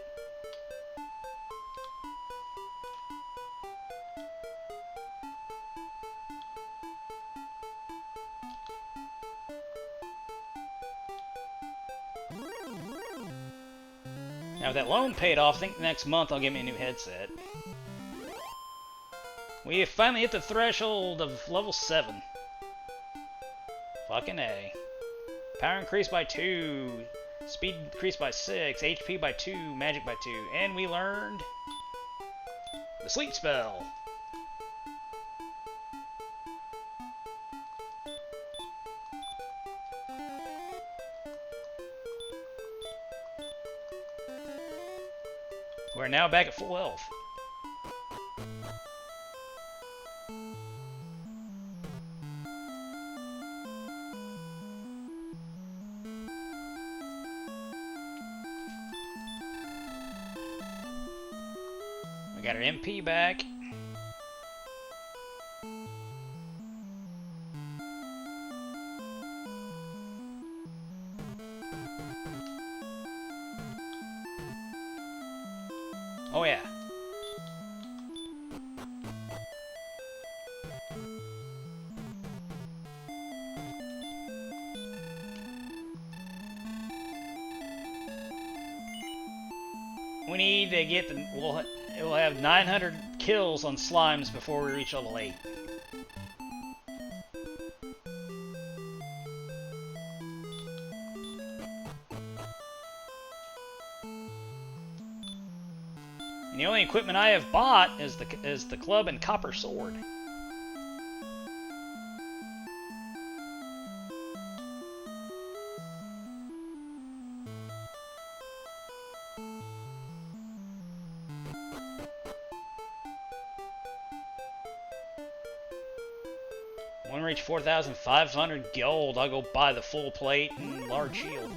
Now, with that loan paid off, I think next month I'll get me a new headset. We have finally hit the threshold of level 7. Fucking A. Power increased by 2. Speed increased by 6. HP by 2. Magic by 2. And we learned the sleep spell. We're now back at full health. We got our MP back. Oh yeah. We need to get the... We'll have 900 kills on slimes before we reach level 8. And the only equipment I have bought is the club and copper sword. When we reach 4,500 gold, I'll go buy the full plate and large shield.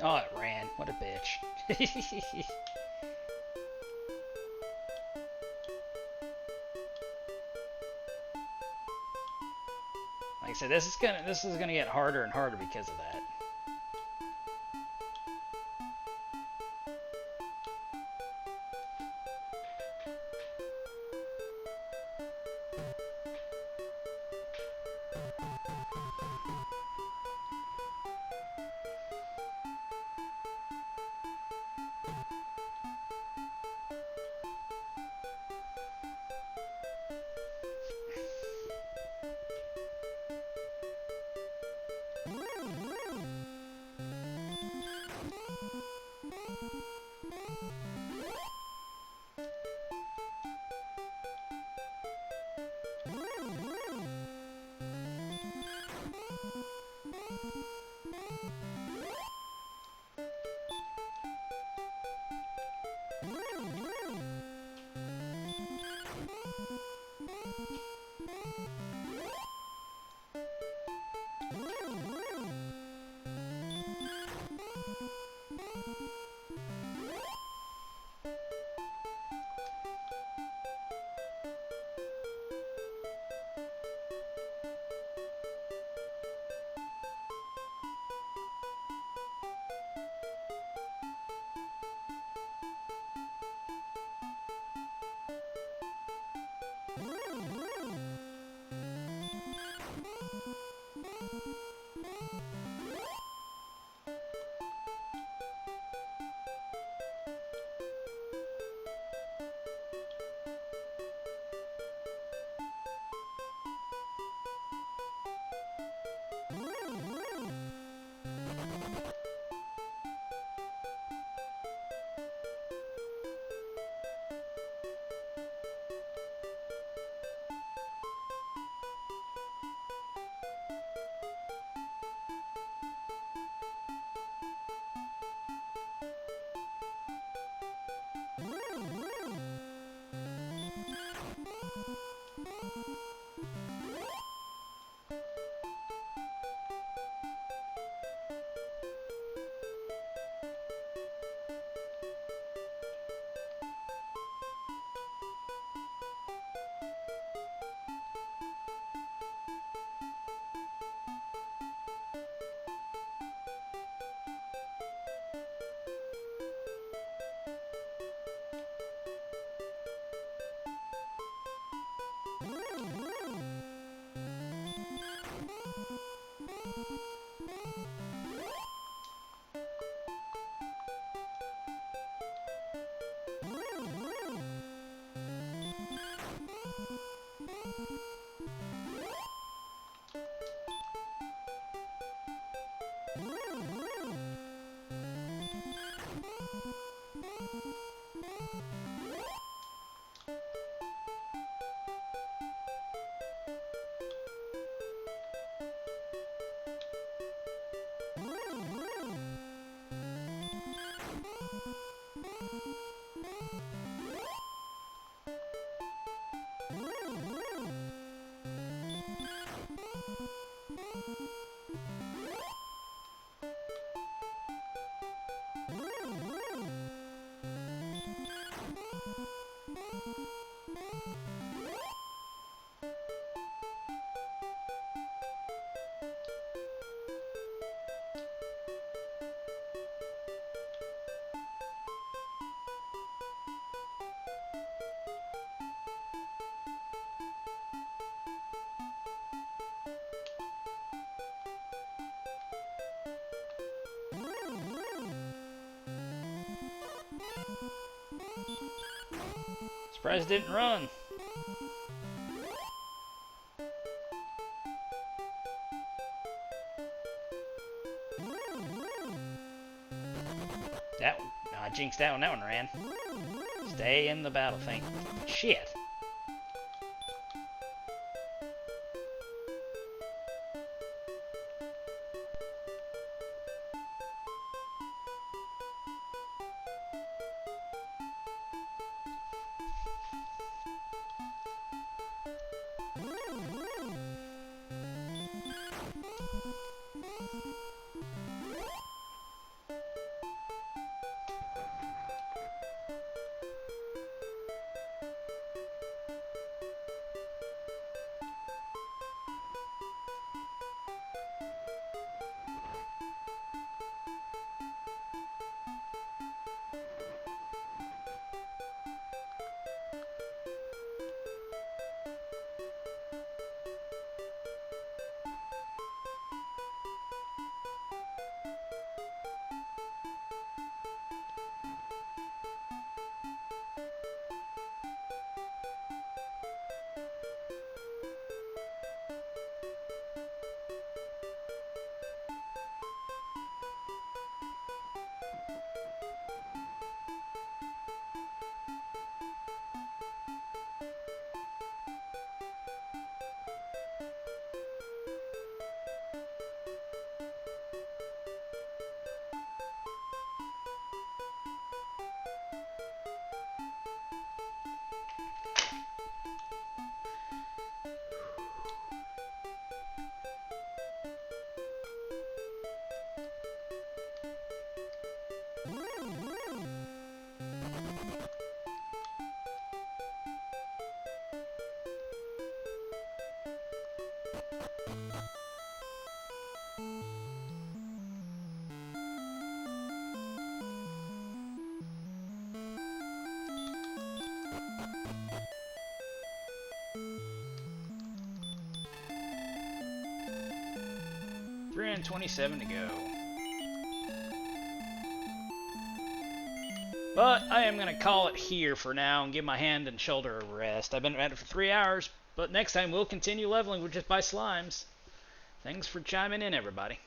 Oh, it ran. What a bitch. Like I said, this is gonna get harder and harder because of that. Surprised it didn't run. That one, I jinxed that one. That one ran. Stay in the battle thing. Shit. 327 to go. But I am going to call it here for now and give my hand and shoulder a rest. I've been at it for 3 hours, but next time we'll continue leveling with just by slimes. Thanks for chiming in, everybody.